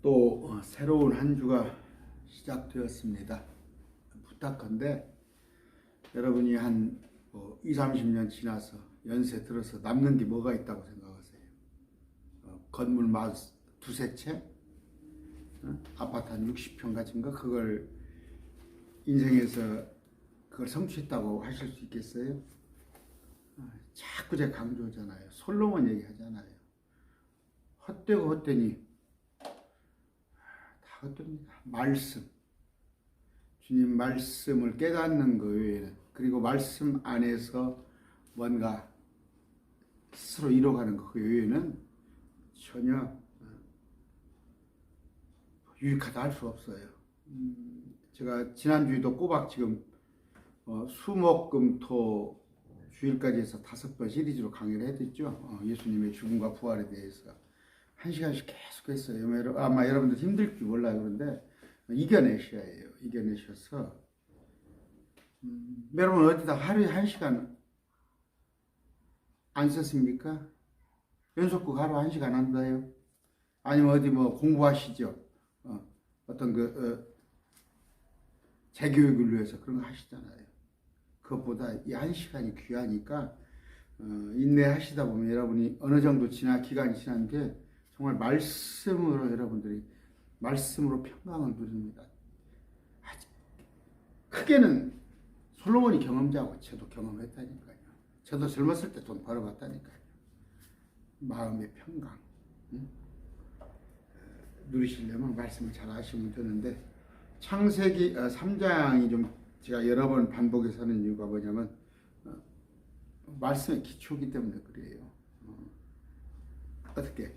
또 새로운 한 주가 시작되었습니다. 부탁한데 여러분이 한 20, 30년 지나서 연세 들어서 남는 게 뭐가 있다고 생각하세요? 건물 두세 채? 아파트 한 60평 가진 거? 그걸 인생에서 그걸 성취했다고 하실 수 있겠어요? 자꾸 제가 강조하잖아요. 솔로몬 얘기하잖아요. 헛되고 헛되니 다 헛됩니다. 말씀, 주님 말씀을 깨닫는 것 외에는, 그리고 말씀 안에서 뭔가 스스로 이뤄가는 것 외에는 전혀 유익하다 할 수 없어요. 제가 지난주에도 꼬박 지금 수목금토 주일까지 해서 5번 시리즈로 강의를 해드렸죠. 예수님의 죽음과 부활에 대해서 1시간씩 계속 했어요. 아마 여러분들 힘들지 몰라요. 그런데 이겨내셔야 해요. 이겨내셔서 여러분 어디다 하루에 1시간 안 썼습니까? 연속극 하루 1시간 한다요? 아니면 어디 공부하시죠? 어떤 재교육을 위해서 그런 거 하시잖아요. 그것보다 이 1시간이 귀하니까 인내하시다 보면 여러분이 어느 정도 기간이 지난 게 정말 말씀으로 여러분들이 말씀으로 평강을 누립니다. 크게는 솔로몬이 경험자고 저도 경험했다니까요. 저도 젊었을 때 돈 벌어봤다니까요. 마음의 평강 누리시려면 말씀을 잘 하시면 되는데, 창세기 3장이 좀 제가 여러 번 반복해서 하는 이유가 뭐냐면 말씀의 기초이기 때문에 그래요. 어떻게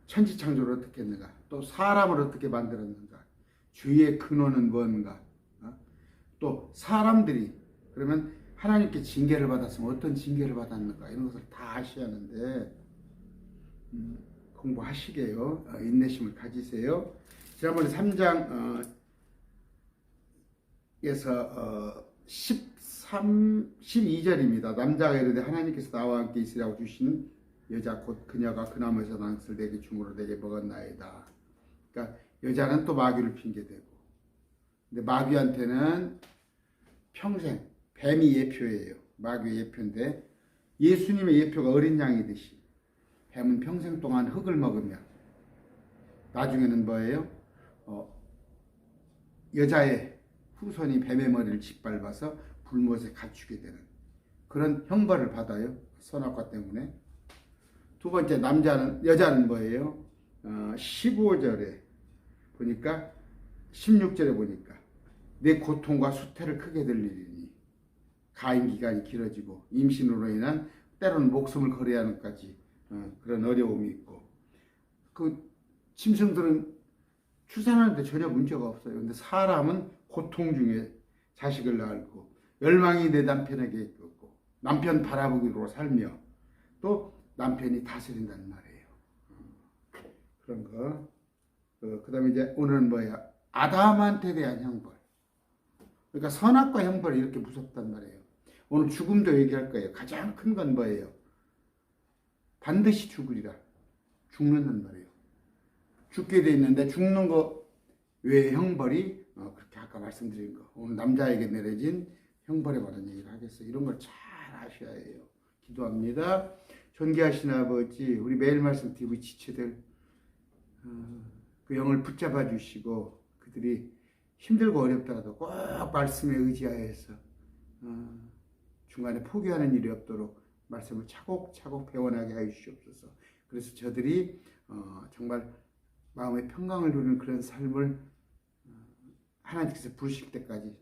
천지창조를 어떻게 했는가, 또 사람을 어떻게 만들었는가, 주의 근원은 뭔가, 또 사람들이 그러면 하나님께 징계를 받았으면 어떤 징계를 받았는가, 이런 것을 다 아셔야 하는데 공부하시게요. 인내심을 가지세요. 지난번에 3장에서 12절입니다. 남자가 이르되 하나님께서 나와 함께 있으라고 주신 여자 곧 그녀가 그 나무에서 난 것을 내게 줌으로 내게 먹었나이다. 그러니까 여자는 또 마귀를 핑계대고, 근데 마귀한테는 평생 뱀이 예표예요. 마귀의 예표인데 예수님의 예표가 어린 양이듯이 뱀은 평생 동안 흙을 먹으며 나중에는 뭐예요? 여자의 후손이 뱀의 머리를 짓밟아서 불못에 갇히게 되는 그런 형벌을 받아요. 선악과 때문에. 두 번째, 여자는 뭐예요? 15절에 보니까 16절에 보니까 내 고통과 수태를 크게 들리리니 가임 기간이 길어지고 임신으로 인한 때로는 목숨을 걸어야 하는 까지 그런 어려움이 있고, 그 짐승들은 출산하는데 전혀 문제가 없어요. 근데 사람은 고통 중에 자식을 낳고 열망이 내 남편에게 있고 남편 바라보기로 살며 또 남편이 다스린다는 말이에요. 그런 거. 그 다음에 이제 오늘은 뭐야? 아담한테 대한 형벌. 그러니까 선악과 형벌이 이렇게 무섭단 말이에요. 오늘 죽음도 얘기할 거예요. 가장 큰 건 뭐예요? 반드시 죽으리라. 죽는단 말이에요. 죽게 돼 있는데 죽는 거 외의 형벌이 그렇게 아까 말씀드린 거, 오늘 남자에게 내려진 형벌에 관한 얘기를 하겠어요. 이런 걸 잘 아셔야 해요. 기도합니다. 존귀하신 아버지, 우리 매일 말씀 TV 지체들 그 영을 붙잡아 주시고 그들이 힘들고 어렵더라도 꼭 말씀에 의지하여서 중간에 포기하는 일이 없도록 말씀을 차곡차곡 배워나게 하여 주시옵소서. 그래서 저들이 정말 마음의 평강을 누리는 그런 삶을 하나님께서 부르실 때까지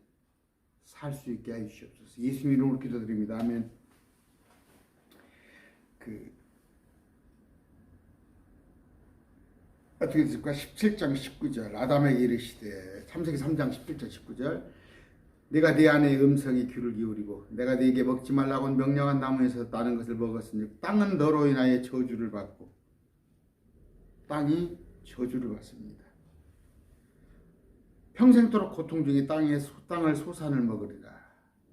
살 수 있게 하여 주시옵소서. 예수님 이름으로 기도드립니다. 아멘. 어떻게 됐을까? 17장 19절 아담에게 이르시되, 창세기 3장 17절 19절 내가 네 아내의 음성에 귀를 기울이고 내가 네게 먹지 말라고 명령한 나무에서 따는 것을 먹었으니 땅은 너로 인하여 저주를 받고, 땅이 저주를 받습니다. 평생도록 고통 중에 땅을 소산을 먹으리라.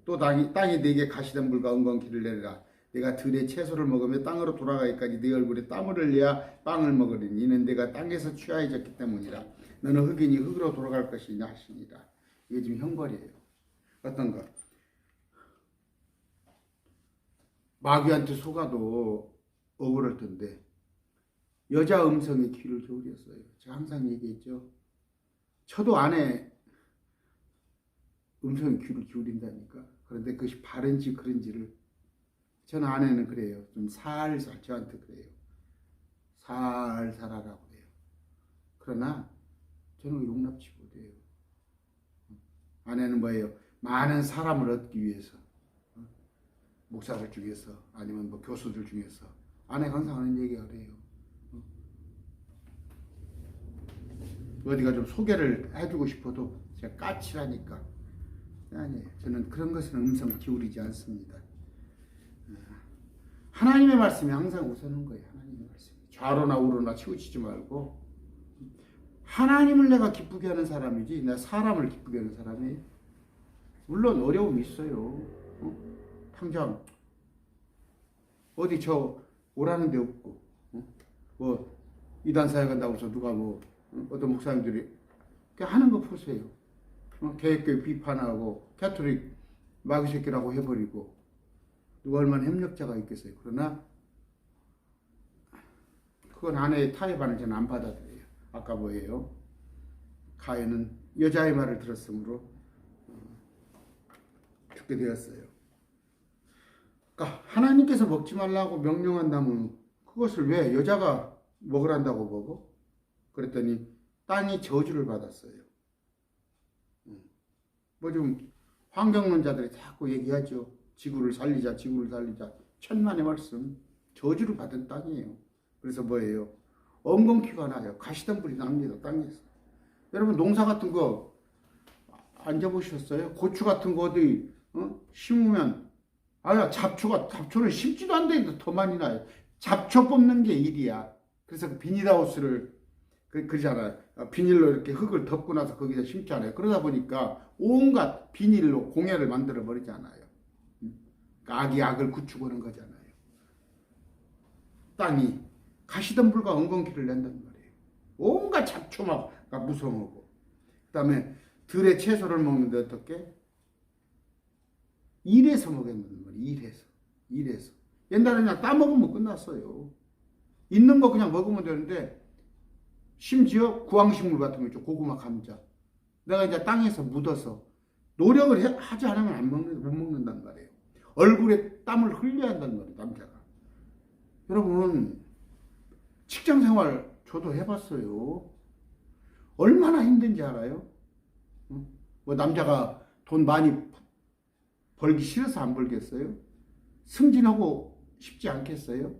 또 땅이 네게 가시덤불과 엉겅퀴를 내리라. 내가 들의 채소를 먹으며 땅으로 돌아가기까지 네 얼굴에 땀을 흘려야 빵을 먹으리니 이는 내가 땅에서 취하여졌기 때문이라. 너는 흙이니 흙으로 돌아갈 것이냐 하시니라. 이게 지금 형벌이에요. 어떤 거? 마귀한테 속아도 억울할 텐데 여자 음성에 귀를 기울였어요. 제가 항상 얘기했죠. 저도 아내 음성에 귀를 기울인다니까. 그런데 그것이 바른지 그른지를 저는 아내는 그래요. 좀 살살 저한테 그래요. 살살 하라고 그래요. 그러나 저는 용납치 못해요. 아내는 뭐예요? 많은 사람을 얻기 위해서 목사들 중에서 아니면 뭐 교수들 중에서 아내가 항상 하는 얘기가 그래요. 어디가 좀 소개를 해주고 싶어도 제가 까칠하니까 아니에요. 저는 그런 것은 음성을 기울이지 않습니다. 하나님의 말씀이 항상 우선인 거예요. 하나님의 말씀. 좌로나 우로나 치우치지 말고 하나님을 내가 기쁘게 하는 사람이지 내가 사람을 기쁘게 하는 사람이 물론 어려움이 있어요. 당장 어디 저 오라는 데 없고 뭐 이단 사회 간다고 해서 누가 뭐 어떤 목사님들이 하는 거 보세요. 개혁교회 비판하고 캐토릭 마귀 새끼라고 해버리고 누가 얼마나 협력자가 있겠어요. 그러나 그건 아내의 타협안을 저는 안 받아들여요. 아까 뭐예요? 가인은 여자의 말을 들었으므로 죽게 되었어요. 그러니까 하나님께서 먹지 말라고 명령한다면 그것을 왜 여자가 먹으란다고 먹어? 그랬더니 땅이 저주를 받았어요. 뭐 좀 환경론자들이 자꾸 얘기하죠. 지구를 살리자, 지구를 살리자. 천만의 말씀. 저주를 받은 땅이에요. 그래서 뭐예요? 엉겅퀴가 나요. 가시덤불이 납니다. 땅에서. 여러분 농사 같은 거 앉아보셨어요? 고추 같은 거 어디 심으면 잡초는 심지도 않는데 더 많이 나요. 잡초 뽑는 게 일이야. 그래서 그 비닐하우스를 그러잖아요. 비닐로 이렇게 흙을 덮고 나서 거기서 심잖아요. 그러다 보니까 온갖 비닐로 공해를 만들어 버리잖아요. 악이 악을 굳히고는 거잖아요. 땅이 가시덤불과 엉겅퀴를 낸단 말이에요. 온갖 잡초가 무성하고. 그 다음에 들의 채소를 먹는데 어떻게? 일해서 먹였단 말이에요. 일해서. 옛날에 그냥 따먹으면 끝났어요. 있는 거 그냥 먹으면 되는데 심지어 구황식물 같은 거 있죠. 고구마, 감자. 내가 이제 땅에서 묻어서 노력을 하지 않으면 못 먹는단 말이에요. 얼굴에 땀을 흘려야 한단 말이에요. 남자가. 여러분 직장 생활 저도 해봤어요. 얼마나 힘든지 알아요? 뭐 남자가 돈 많이 벌기 싫어서 안 벌겠어요? 승진하고 싶지 않겠어요?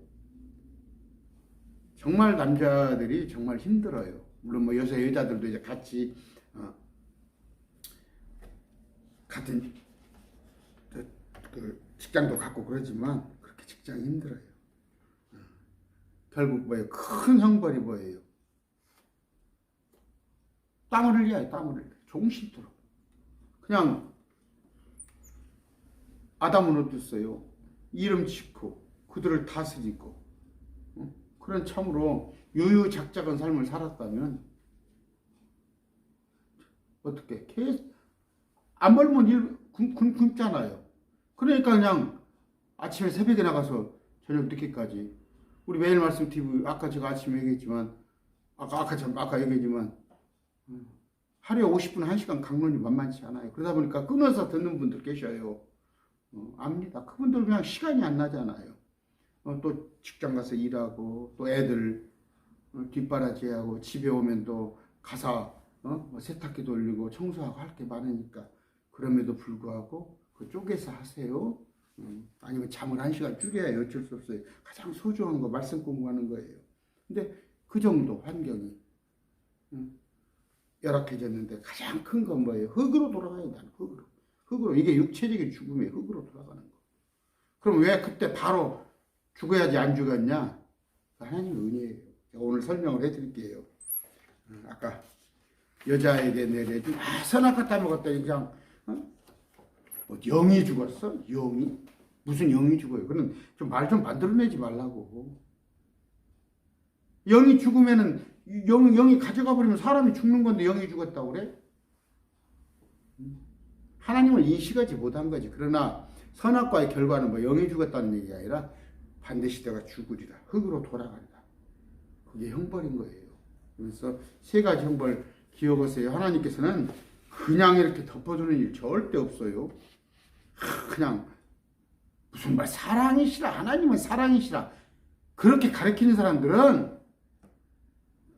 정말 남자들이 정말 힘들어요. 물론 뭐 여자들도 이제 같이 같은 그 직장도 갖고 그러지만 그렇게 직장이 힘들어요. 결국 뭐예요? 큰 형벌이 뭐예요? 땀을 흘려요. 땀을 흘려. 종신토록. 그냥 아담은 어땠어요? 이름 짓고 그들을 다스리고 그런 참으로 유유작작한 삶을 살았다면 어떻게 계속 안 벌면 굶잖아요. 그러니까 그냥 아침에 새벽에 나가서 저녁 늦게까지 우리 매일 말씀 TV 아까 제가 아침에 얘기했지만 아까 얘기했지만 하루에 50분 1시간 강론이 만만치 않아요. 그러다 보니까 끊어서 듣는 분들 계셔요. 압니다. 그분들 그냥 시간이 안 나잖아요. 또 직장 가서 일하고 또 애들 뒷바라지하고 집에 오면 또 가사 뭐 세탁기 돌리고 청소하고 할 게 많으니까 그럼에도 불구하고 그 쪼개서 하세요. 아니면 잠을 1시간 줄여야 어쩔 수 없어요. 가장 소중한 거 말씀 공부하는 거예요. 근데 그 정도 환경이 열악해졌는데 가장 큰 건 뭐예요? 흙으로 돌아가야 된다는 흙으로 이게 육체적인 죽음이에요. 흙으로 돌아가는 거. 그럼 왜 그때 바로 죽어야지 안 죽었냐? 하나님의 은혜예요. 제가 오늘 설명을 해드릴게요. 아까 여자에게 내려준 선악과 따먹었더니 그냥 뭐 영이 죽었어? 영이? 무슨 영이 죽어요? 그런 좀 말 좀 만들어내지 말라고. 영이 죽으면은 영이 가져가 버리면 사람이 죽는 건데 영이 죽었다고 그래? 하나님을 인식하지 못한 거지. 그러나 선악과의 결과는 뭐 영이 죽었다는 얘기가 아니라 반드시 내가 죽으리라. 흙으로 돌아간다. 그게 형벌인 거예요. 그래서 세 가지 형벌 기억하세요. 하나님께서는 그냥 이렇게 덮어주는 일 절대 없어요. 그냥 무슨 말 사랑이시라. 하나님은 사랑이시라. 그렇게 가르치는 사람들은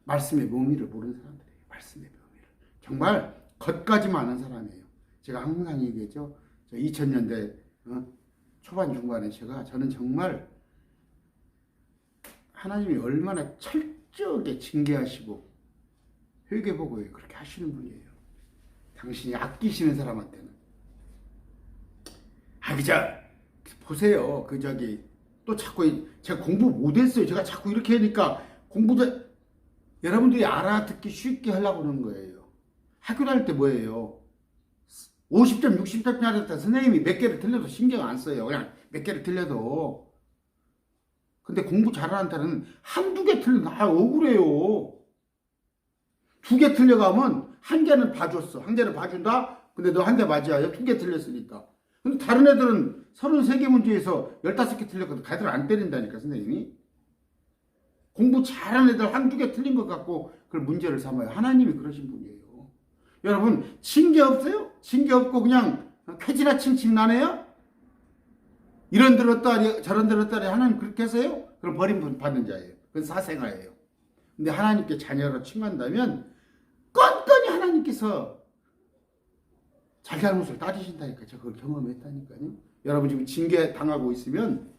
말씀의 묘미를 모르는 사람들이에요. 말씀의 묘미를. 정말 겉가지만 아는 사람이에요. 제가 항상 얘기했죠. 2000년대 초반 중반에 저는 정말 하나님이 얼마나 철저하게 징계하시고 회개보고에 그렇게 하시는 분이에요. 당신이 아끼시는 사람한테는. 그저 보세요. 또 자꾸 제가 공부 못했어요. 제가 자꾸 이렇게 하니까 여러분들이 알아듣기 쉽게 하려고 하는 거예요. 학교 다닐 때 뭐예요? 50점, 60점 받았다. 선생님이 몇 개를 틀려도 신경 안 써요. 그냥 몇 개를 틀려도. 근데 공부 잘하는 애는 한두 개 틀려도 억울해요. 두 개 틀려가면 한 개는 봐줬어. 한 개는 봐준다? 근데 너 한 개 맞아요. 두 개 틀렸으니까. 근데 다른 애들은 33개 문제에서 15개 틀렸거든. 걔들 안 때린다니까, 선생님이. 공부 잘하는 애들 한두 개 틀린 것 같고 그걸 문제를 삼아요. 하나님이 그러신 분이에요. 여러분, 징계 없어요? 징계 없고 그냥 쾌지나 칭칭 나네요? 이런 들었다리 저런 들었다리 하나님 그렇게 하세요? 그럼 버림받는 자예요. 그건 사생아예요. 근데 하나님께 자녀로 칭한다면 뻔뻔히 하나님께서 잘잘못을 따지신다니까. 제가 그걸 경험했다니까요. 여러분 지금 징계 당하고 있으면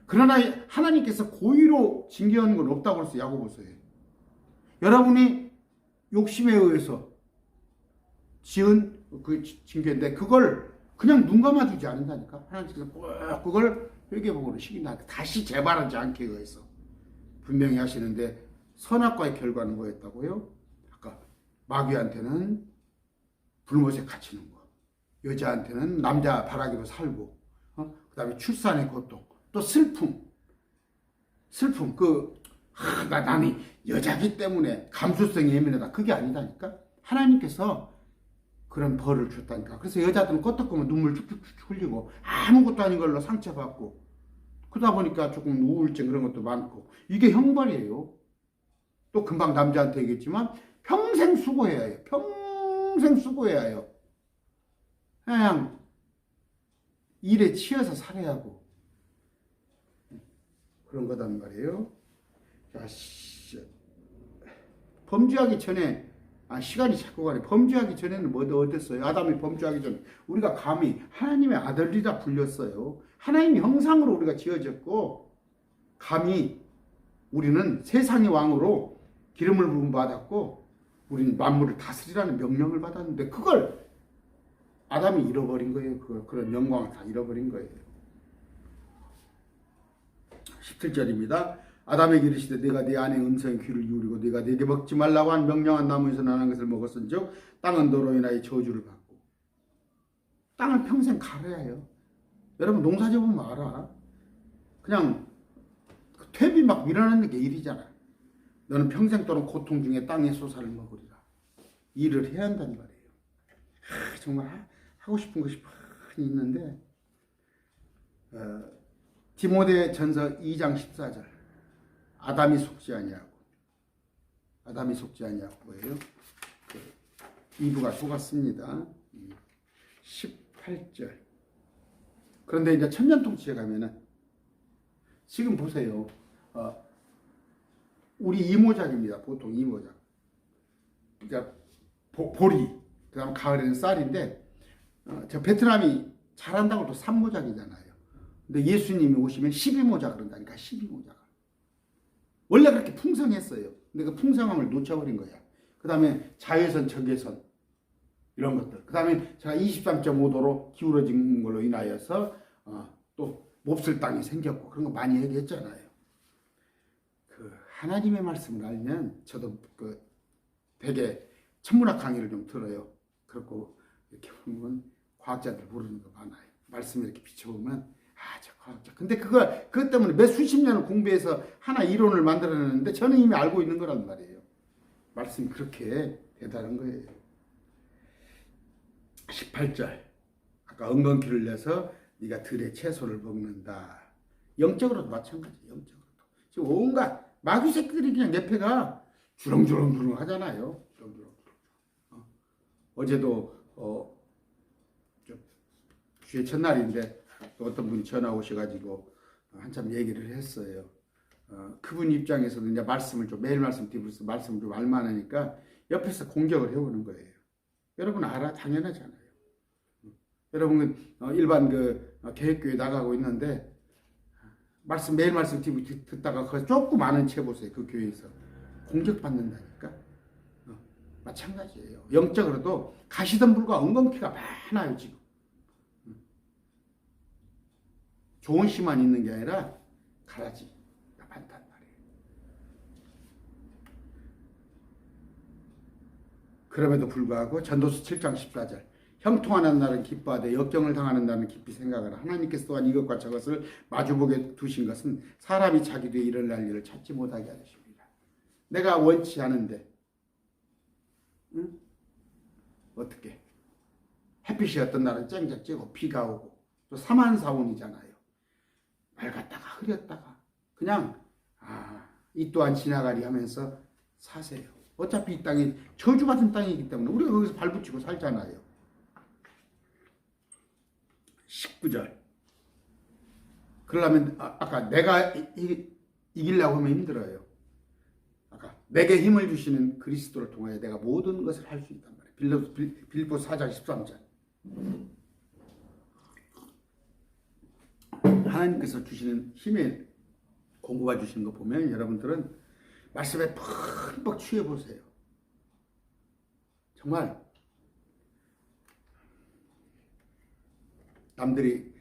그러나 하나님께서 고의로 징계하는 건 없다고 해서 야고보서에 여러분이 욕심에 의해서 지은 그 징계인데 그걸 그냥 눈 감아주지 않는다니까. 하나님께서 꼭 그걸 회개복으로 시킨다. 다시 재발하지 않게 위해서 분명히 하시는데 선악과의 결과는 뭐였다고요? 아까 마귀한테는 불못에 갇히는 거, 여자한테는 남자 바라기로 살고, 그 다음에 출산의 고통, 또 슬픔. 나는 여자기 때문에 감수성이 예민하다. 그게 아니다니까. 하나님께서 그런 벌을 줬다니까. 그래서 여자들은 껐떡하면 눈물 쭉쭉쭉 흘리고 아무것도 아닌 걸로 상처받고 그러다 보니까 조금 우울증 그런 것도 많고 이게 형벌이에요. 또 금방 남자한테 얘기했지만 평생 수고해야 해요. 평생 수고해야 해요. 그냥 일에 치여서 살아야 하고 그런 거단 말이에요. 자, 범죄하기 전에 시간이 자꾸 가네. 범죄하기 전에는 어땠어요? 아담이 범죄하기 전에 우리가 감히 하나님의 아들이라 불렸어요. 하나님의 형상으로 우리가 지어졌고 감히 우리는 세상의 왕으로 기름을 부음 받았고 우리는 만물을 다스리라는 명령을 받았는데 그걸 아담이 잃어버린 거예요. 그런 영광을 다 잃어버린 거예요. 17절입니다. 아담에게 이르시되 내가 네 아내의 음성에 귀를 기울이고 네가 네게 먹지 말라고 한 명령한 나무에서 나는 것을 먹었은즉 땅은 너로 인하여 저주를 받고. 땅을 평생 갈아야 해요. 여러분 농사 지어보면 알아. 그냥 퇴비 막 밀어넣는 게 일이잖아. 너는 평생 동안 고통 중에 땅의 소사를 먹으리라. 일을 해야 한다는 말이에요. 정말 하고 싶은 것이 많이 있는데 디모데 전서 2장 14절 아담이 속지 아니하고 뭐예요? 이브가 속았습니다. 18절. 그런데 이제 천년통치에 가면은 지금 보세요. 우리 이모작입니다. 보통 이모작. 그러니까 보리, 그다음 가을에는 쌀인데 저 베트남이 잘한다고 또 3모작이잖아요. 근데 예수님이 오시면 12모작 그런다니까. 12모작. 원래 그렇게 풍성했어요. 근데 그 풍성함을 놓쳐버린 거야. 그 다음에 자외선, 적외선 이런 것들. 그 다음에 제가 23.5도로 기울어진 걸로 인하여서 또 몹쓸 땅이 생겼고 그런 거 많이 얘기했잖아요. 그 하나님의 말씀을 알면 저도 되게 천문학 강의를 좀 들어요. 그렇고 이렇게 보면 과학자들 모르는 거 많아요. 말씀을 이렇게 비춰보면 저 과학자. 근데 그것 때문에 몇 수십 년을 공부해서 하나 이론을 만들어냈는데 저는 이미 알고 있는 거란 말이에요. 말씀이 그렇게 대단한 거예요. 18절. 아까 엉겅퀴를 내서 네가 들의 채소를 먹는다. 영적으로도 마찬가지예요. 영적으로도. 지금 온갖 마귀 새끼들이 그냥 내패가 주렁주렁 하잖아요. 주렁주렁. 어제도 주의 첫날인데 또 어떤 분이 전화 오셔가지고 한참 얘기를 했어요. 그분 입장에서도 이제 말씀을 좀 매일 말씀 드리면서 말씀을 좀 알만하니까 옆에서 공격을 해오는 거예요. 여러분 알아? 당연하잖아요. 여러분 일반 개혁교회 나가고 있는데 말씀 매일 말씀 듣다가 조금 아는 채 보세요. 그 교회에서 공격받는다니까. 마찬가지예요. 영적으로도 가시던 불과 엉겅퀴가 많아요 지금. 좋은 씨만 있는 게 아니라 가라지가 많단 말이에요. 그럼에도 불구하고 전도서 7장 14절 형통하는 날은 기뻐하되 역경을 당하는 날은 깊이 생각하라. 하나님께서 또한 이것과 저것을 마주보게 두신 것은 사람이 자기 뒤에 일어날 일을 찾지 못하게 하십니다. 내가 원치 않은데 어떻게 햇빛이 어떤 날은 쨍쨍 찌고 비가 오고 또 사만사온이잖아요. 맑았다가 흐렸다가 그냥 이 또한 지나가리 하면서 사세요. 어차피 이 땅이 저주받은 땅이기 때문에 우리가 거기서 발붙이고 살잖아요. 19절. 그러려면 아까 내가 이기려고 하면 힘들어요. 아까 내게 힘을 주시는 그리스도를 통하여 내가 모든 것을 할 수 있단 말이에요. 빌립보 4장 13절. 하나님께서 주시는 힘에 공급해 주시는 거 보면 여러분들은 말씀에 푹푹 취해 보세요. 정말 남들이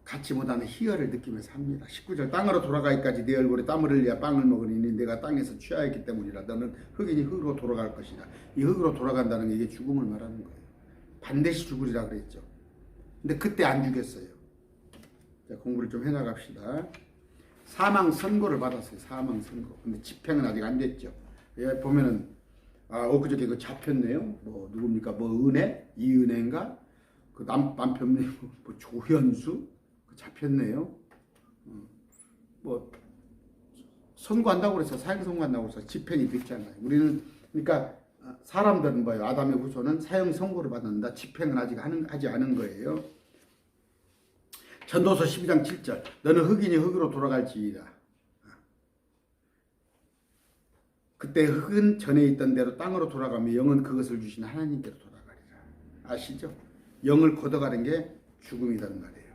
갖지 못하는 희열을 느끼면서 합니다. 19절 땅으로 돌아가기까지 내 얼굴에 땀을 흘려 빵을 먹으니 내가 땅에서 취하였기 때문이라. 너는 흑인이 흙으로 돌아갈 것이다. 이 흙으로 돌아간다는 게 이게 죽음을 말하는 거예요. 반드시 죽으리라 그랬죠. 근데 그때 안 죽였어요. 자, 공부를 좀 해나갑시다. 사망 선고를 받았어요. 사망 선고. 근데 집행은 아직 안 됐죠. 여기 보면은 엊그저께 그 잡혔네요. 뭐 누굽니까? 뭐 은혜? 이은혜인가? 그 남편 뭐 조현수 잡혔네요. 뭐 선고한다고 그래서 사형 선고한다고 해서 집행이 됐잖아요. 우리는 그러니까 사람들은 뭐예요? 아담의 후손은 사형 선고를 받는다. 집행은 아직 하지 않은 거예요. 전도서 12장 7절 너는 흑인이 흙으로 돌아갈지이다. 그때 흙은 전에 있던 대로 땅으로 돌아가며 영은 그것을 주신 하나님께로 돌아가리라. 아시죠? 영을 걷어가는 게 죽음이라는 말이에요.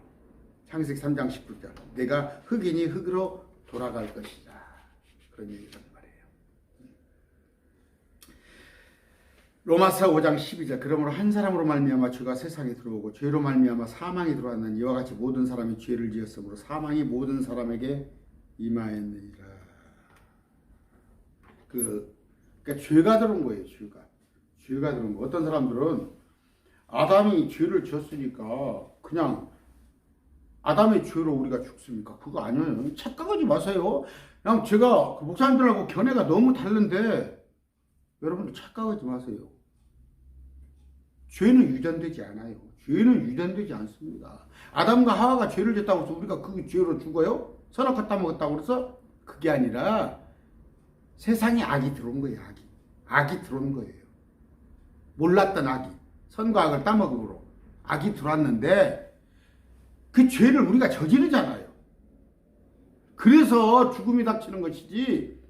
창세기 3장 19절 내가 흑인이 흙으로 돌아갈 것이다. 그런 얘기란 말이에요. 로마서 5장 12절 그러므로 한 사람으로 말미암아 죄가 세상에 들어오고 죄로 말미암아 사망이 들어왔는 이와 같이 모든 사람이 죄를 지었으므로 사망이 모든 사람에게 임하였느니라. 그러니까 죄가 들어온 거예요. 죄가 들어온 거. 어떤 사람들은 아담이 죄를 지었으니까 그냥 아담의 죄로 우리가 죽습니까? 그거 아니에요. 착각하지 마세요. 그냥 제가 그 목사님들하고 견해가 너무 다른데 여러분들 착각하지 마세요. 죄는 유전되지 않아요. 죄는 유전되지 않습니다. 아담과 하와가 죄를 졌다고 해서 우리가 그 죄로 죽어요? 선악과 따먹었다고 그래서? 그게 아니라 세상에 악이 들어온 거예요. 악이 들어온 거예요. 몰랐던 악이. 선과 악을 따먹음으로 악이 들어왔는데 그 죄를 우리가 저지르잖아요. 그래서 죽음이 닥치는 것이지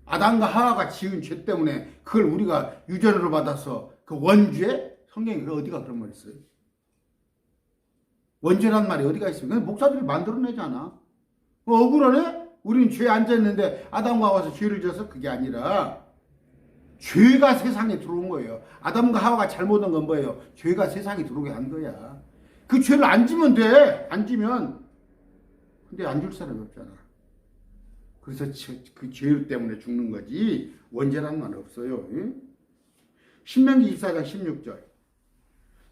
아담과 하와가 지은 죄 때문에 그걸 우리가 유전으로 받아서 그 원죄? 성경에 어디가 그런 말 있어요? 원죄란 말이 어디가 있어요? 그냥 목사들이 만들어내잖아. 억울하네? 우리는 죄에 앉아있는데 아담과 하와서 죄를 져서 그게 아니라 죄가 세상에 들어온 거예요. 아담과 하와가 잘못한 건 뭐예요? 죄가 세상에 들어오게 한 거야. 그 죄를 안 지면 돼. 안 지면. 근데 안 줄 사람이 없잖아. 그래서 그 죄 때문에 죽는 거지 원죄라는 말 없어요. 신명기 24장 16절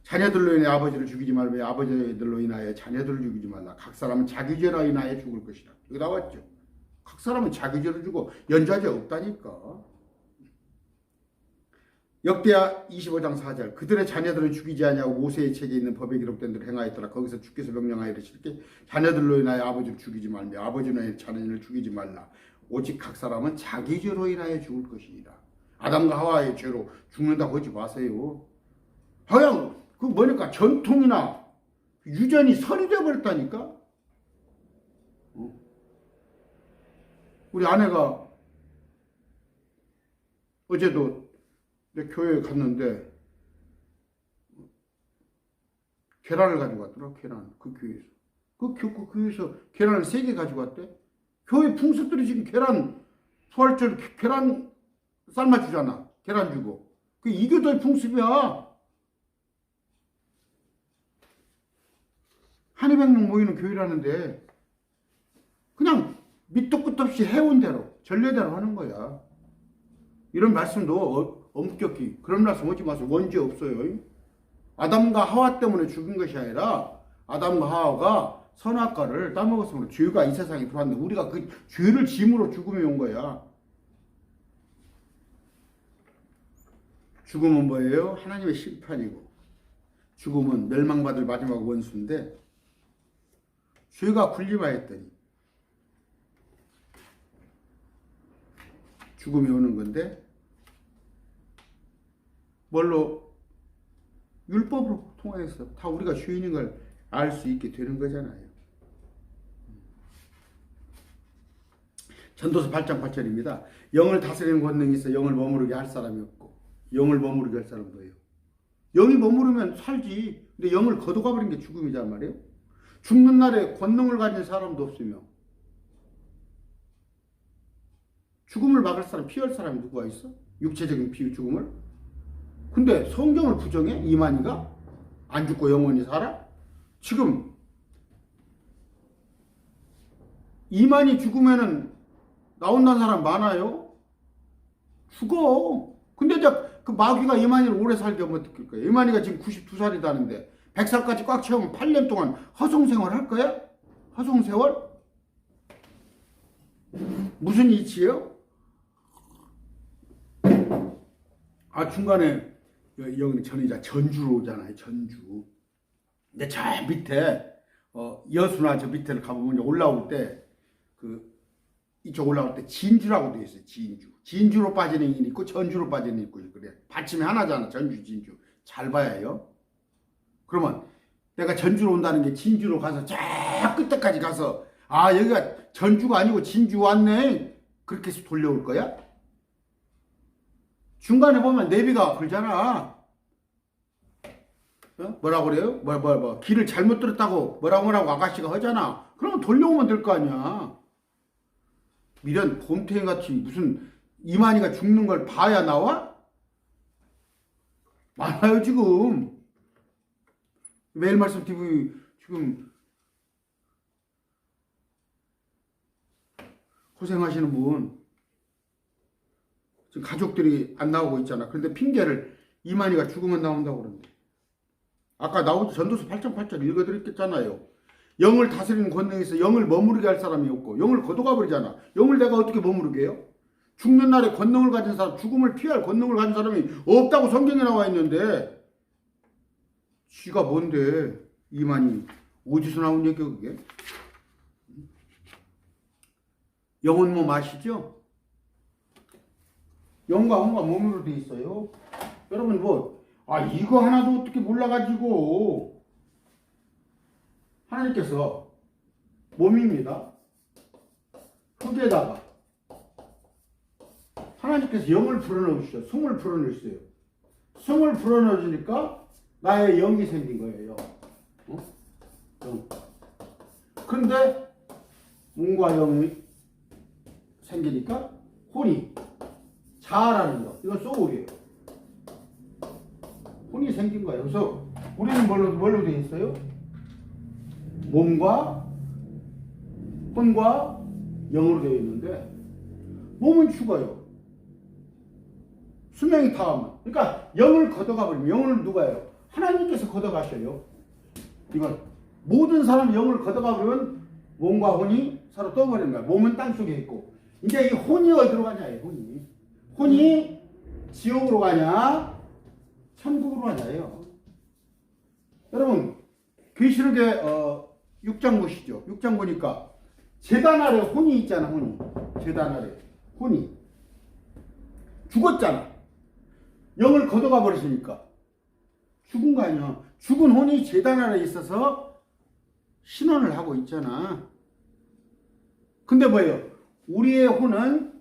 자녀들로 인해 아버지를 죽이지 말고 아버지들로 인하여 자녀들을 죽이지 말라. 각 사람은 자기 죄로 인하여 죽을 것이라. 여기 나왔죠. 각 사람은 자기 죄로 죽고 연좌죄 없다니까. 역대하 25장 4절 그들의 자녀들을 죽이지 아니하고 모세의 책에 있는 법에 기록된 대로 행하였더라. 거기서 주께서 명령하이르시되 자녀들로 인하여 아버지를 죽이지 말며 아버지로 인하여 자녀를 죽이지 말라. 오직 각 사람은 자기 죄로 인하여 죽을 것이니라. 아담과 하와의 죄로 죽는다고 하지 마세요. 그냥 그 뭐니까 전통이나 유전이 설이 되어버렸다니까. 우리 아내가 어제도 내 교회에 갔는데 계란을 가지고 왔더라. 계란 그 교회에서 그 교회에서 계란을 3개 가지고 왔대. 교회 풍습들이 지금 계란 부활절 계란 삶아주잖아. 계란 주고 그 이교도의 풍습이야. 한 200명 모이는 교회라는데 그냥 밑도 끝도 없이 해온 대로 전례대로 하는 거야. 이런 말씀도 엄격히 그런 말씀 하지 마세요. 원죄 없어요. 아담과 하와 때문에 죽은 것이 아니라 아담과 하와가 선악과를 따먹었으므로 죄가 이 세상에 들어왔는데 우리가 그 죄를 짐으로 죽음에 온 거야. 죽음은 뭐예요? 하나님의 심판이고 죽음은 멸망받을 마지막 원수인데 죄가 군림하였더니 죽음이 오는 건데 뭘로? 율법으로 통해서 다 우리가 죄인인 걸 알 수 있게 되는 거잖아요. 전도서 8장 8절입니다. 영을 다스리는 권능이 있어 영을 머무르게 할 사람이 없고 영을 머무르게 할 사람은 뭐예요? 영이 머무르면 살지. 근데 영을 거둬가 버린 게 죽음이란 말이에요. 죽는 날에 권능을 가진 사람도 없으며 죽음을 막을 사람, 피할 사람이 누가 있어? 육체적인 죽음을? 근데 성경을 부정해? 이만희가? 안 죽고 영원히 살아? 지금 이만희 죽으면은 나온다는 사람 많아요? 죽어. 근데 이제 그 마귀가 이만희를 오래 살게 하면 어떡할 거야? 이만희가 지금 92살이다는데 100살까지 꽉 채우면 8년 동안 허송생활 할 거야? 허송세월? 무슨 이치예요? 중간에 여기 전이자 전주로 오잖아요. 전주. 근데 저 밑에 여수나 저 밑에를 가보면 올라올 때 이쪽 올라올 때 진주라고 되어 있어요. 진주로 빠지는 길 있고 전주로 빠지는 길 있고 그래. 받침이 하나잖아. 전주 진주. 잘 봐야 해요. 그러면 내가 전주로 온다는 게 진주로 가서 저 끝에까지 가서 여기가 전주가 아니고 진주 왔네. 그렇게 해서 돌려올 거야? 중간에 보면 내비가 그러잖아. 뭐라고 그래요? 길을 잘못 들었다고 뭐라고 아가씨가 하잖아. 그러면 돌려오면 될 거 아니야. 미련 곰탱이같이 무슨 이만희가 죽는 걸 봐야 나와? 많아요 지금. 매일 말씀 TV 지금 고생하시는 분 지금 가족들이 안 나오고 있잖아. 그런데 핑계를 이만희가 죽으면 나온다고 그러는데 아까 나오지 전도서 8장 8절 읽어드렸잖아요. 영을 다스리는 권능이 있어 영을 머무르게 할 사람이 없고 영을 거둬가 버리잖아. 영을 내가 어떻게 머무르게 해요? 죽는 날에 권능을 가진 사람, 죽음을 피할 권능을 가진 사람이 없다고 성경에 나와 있는데 지가 뭔데 이만희 어디서 나온 얘기야 그게? 영은 몸 아시죠? 영과 혼과 몸으로 돼 있어요. 여러분 이거 하나도 어떻게 몰라가지고 하나님께서 몸입니다. 흙에다가 하나님께서 영을 불어넣으시죠. 성을 불어넣으셨어요. 성을 불어넣으시니까 나의 영이 생긴 거예요. 영. 근데 몸과 영이 생기니까 혼이 자아라는 거. 이건 소울이에요. 혼이 생긴 거예요. 그래서 우리는 뭘로 되어 있어요? 몸과 혼과 영으로 되어 있는데 몸은 죽어요. 수명이 다하면. 그러니까 영을 걷어가 버리면 영을 누가 해요? 하나님께서 걷어가셔요. 이건 모든 사람 영을 걷어가버리면 몸과 혼이 서로 떠버리는 거야. 몸은 땅속에 있고 이제 이 혼이 어디로 가냐. 혼이 지옥으로 가냐 천국으로 가냐예요. 여러분 계시록에 6장 보시죠. 6장 보니까 제단 아래 혼이 있잖아. 혼이 제단 아래 혼이 죽었잖아. 영을 걷어가 버리시니까 죽은 거 아니야. 죽은 혼이 제단 아래 있어서 신원을 하고 있잖아. 근데 뭐예요? 우리의 혼은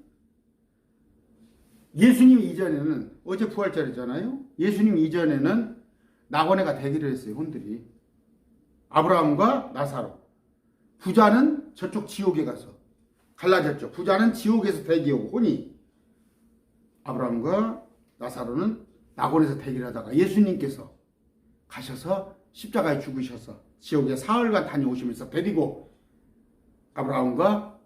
예수님 이전에는 어제 부활절이잖아요. 예수님 이전에는 낙원에가 대기를 했어요. 혼들이 아브라함과 나사로. 부자는 저쪽 지옥에 가서 갈라졌죠. 부자는 지옥에서 대기하고 혼이 아브라함과 나사로는 낙원에서 대기를 하다가 예수님께서 가셔서 십자가에 죽으셔서 지옥에 사흘간 다녀오시면서 데리고 아브라함과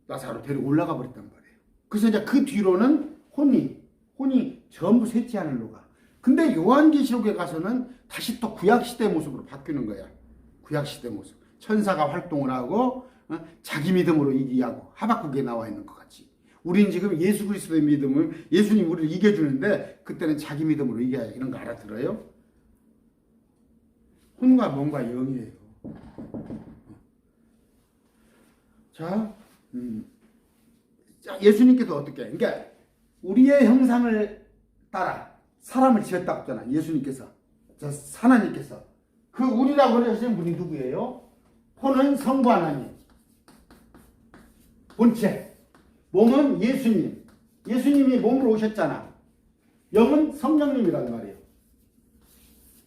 나사로 데리고 올라가 버렸단 말이에요. 그래서 이제 그 뒤로는 혼이 전부 셋째 하늘로 가. 근데 요한계시록에 가서는 다시 또 구약시대 모습으로 바뀌는 거야. 구약시대 모습. 천사가 활동을 하고 자기 믿음으로 이기하고 하박국에 나와 있는 것 같이. 우리는 지금 예수 그리스도의 믿음을 예수님 우리를 이겨주는데 그때는 자기 믿음으로 이겨야 이런 거 알아들어요? 혼과 몸과 영이에요. 자, 예수님께서 어떻게? 그러니까 우리의 형상을 따라 사람을 지었다고 했잖아. 예수님께서, 하나님께서. 그 우리라고 하시는 분이 누구예요? 혼은 성부 하나님, 본체. 몸은 예수님. 예수님이 몸으로 오셨잖아. 영은 성령님이란 말이에요.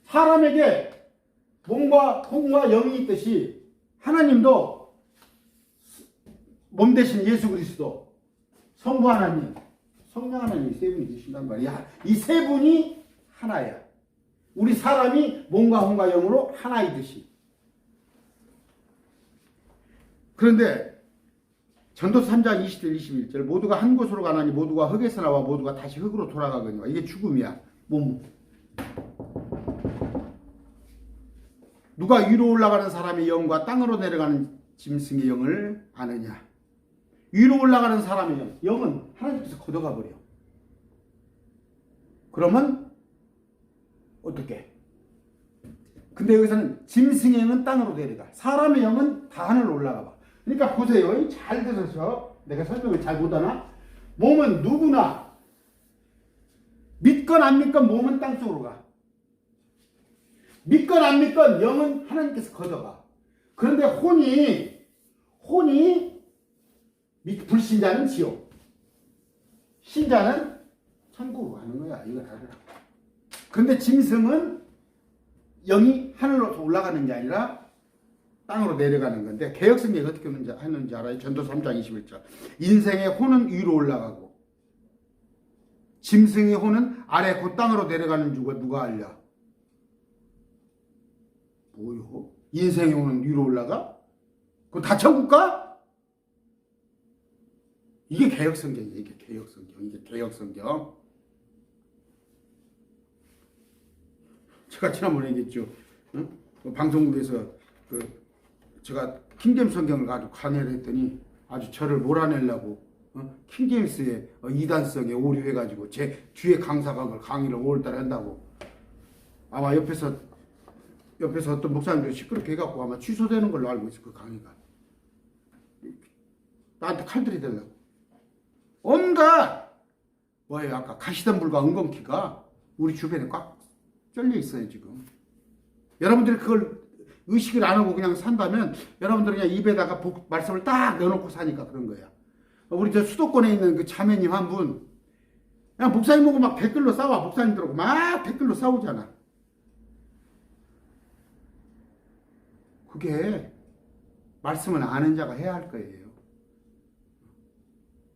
사람에게 몸과 혼과 영이 있듯이 하나님도 몸 대신 예수 그리스도, 성부 하나님, 성령 하나님 세 분이 계신단 말이야. 이 세 분이 하나야. 우리 사람이 몸과 혼과 영으로 하나이듯이. 그런데 전도서 3장 20절 21절 모두가 한 곳으로 가나니 모두가 흙에서 나와 모두가 다시 흙으로 돌아가거니와. 이게 죽음이야. 몸. 누가 위로 올라가는 사람의 영과 땅으로 내려가는 짐승의 영을 아느냐. 위로 올라가는 사람의 영은 하나님께서 걷어가 버려. 그러면 어떻게? 근데 여기서는 짐승의 영은 땅으로 내려가. 사람의 영은 다 하늘로 올라가 봐. 그러니까 보세요. 잘 들어서 내가 설명을 잘 못하나? 몸은 누구나 믿건 안 믿건 몸은 땅속으로 가. 믿건 안 믿건 영은 하나님께서 걷어가. 그런데 혼이 불신자는 지옥, 신자는 천국으로 가는 거야. 이거 다르라. 그런데 짐승은 영이 하늘로 올라가는 게 아니라 땅으로 내려가는 건데 개역성경이 어떻게 하는지 알아요? 전도서 3장 21절. 인생의 혼은 위로 올라가고 짐승의 혼은 아래 곧 땅으로 내려가는 줄 누가 알냐? 뭐요? 인생의 혼은 위로 올라가? 그거 다 천국 가? 이게 개역성경이에요. 이게 개역성경. 제가 지난번에 얘기했죠. 방송국에서 제가 킹제임스 성경을 가지고 강의를 했더니 아주 저를 몰아내려고 킹제임스의 이단성에 오류해가지고 제 뒤에 강사가 그걸 강의를 5월달에 한다고 아마 옆에서 어떤 목사님들이 시끄럽게 해갖고 아마 취소되는 걸로 알고 있어. 그 강의가 나한테 칼들이 되려고 온갖 뭐예요? 아까 가시덤불과 은검키가 우리 주변에 꽉 쩔려 있어요 지금. 여러분들이 그걸 의식을 안 하고 그냥 산다면 여러분들은 그냥 입에다가 말씀을 딱 넣어놓고 사니까 그런 거야. 우리 저 수도권에 있는 그 자매님 한 분 그냥 목사님하고 막 댓글로 싸워. 목사님들하고 막 댓글로 싸우잖아. 그게 말씀을 아는 자가 해야 할 거예요.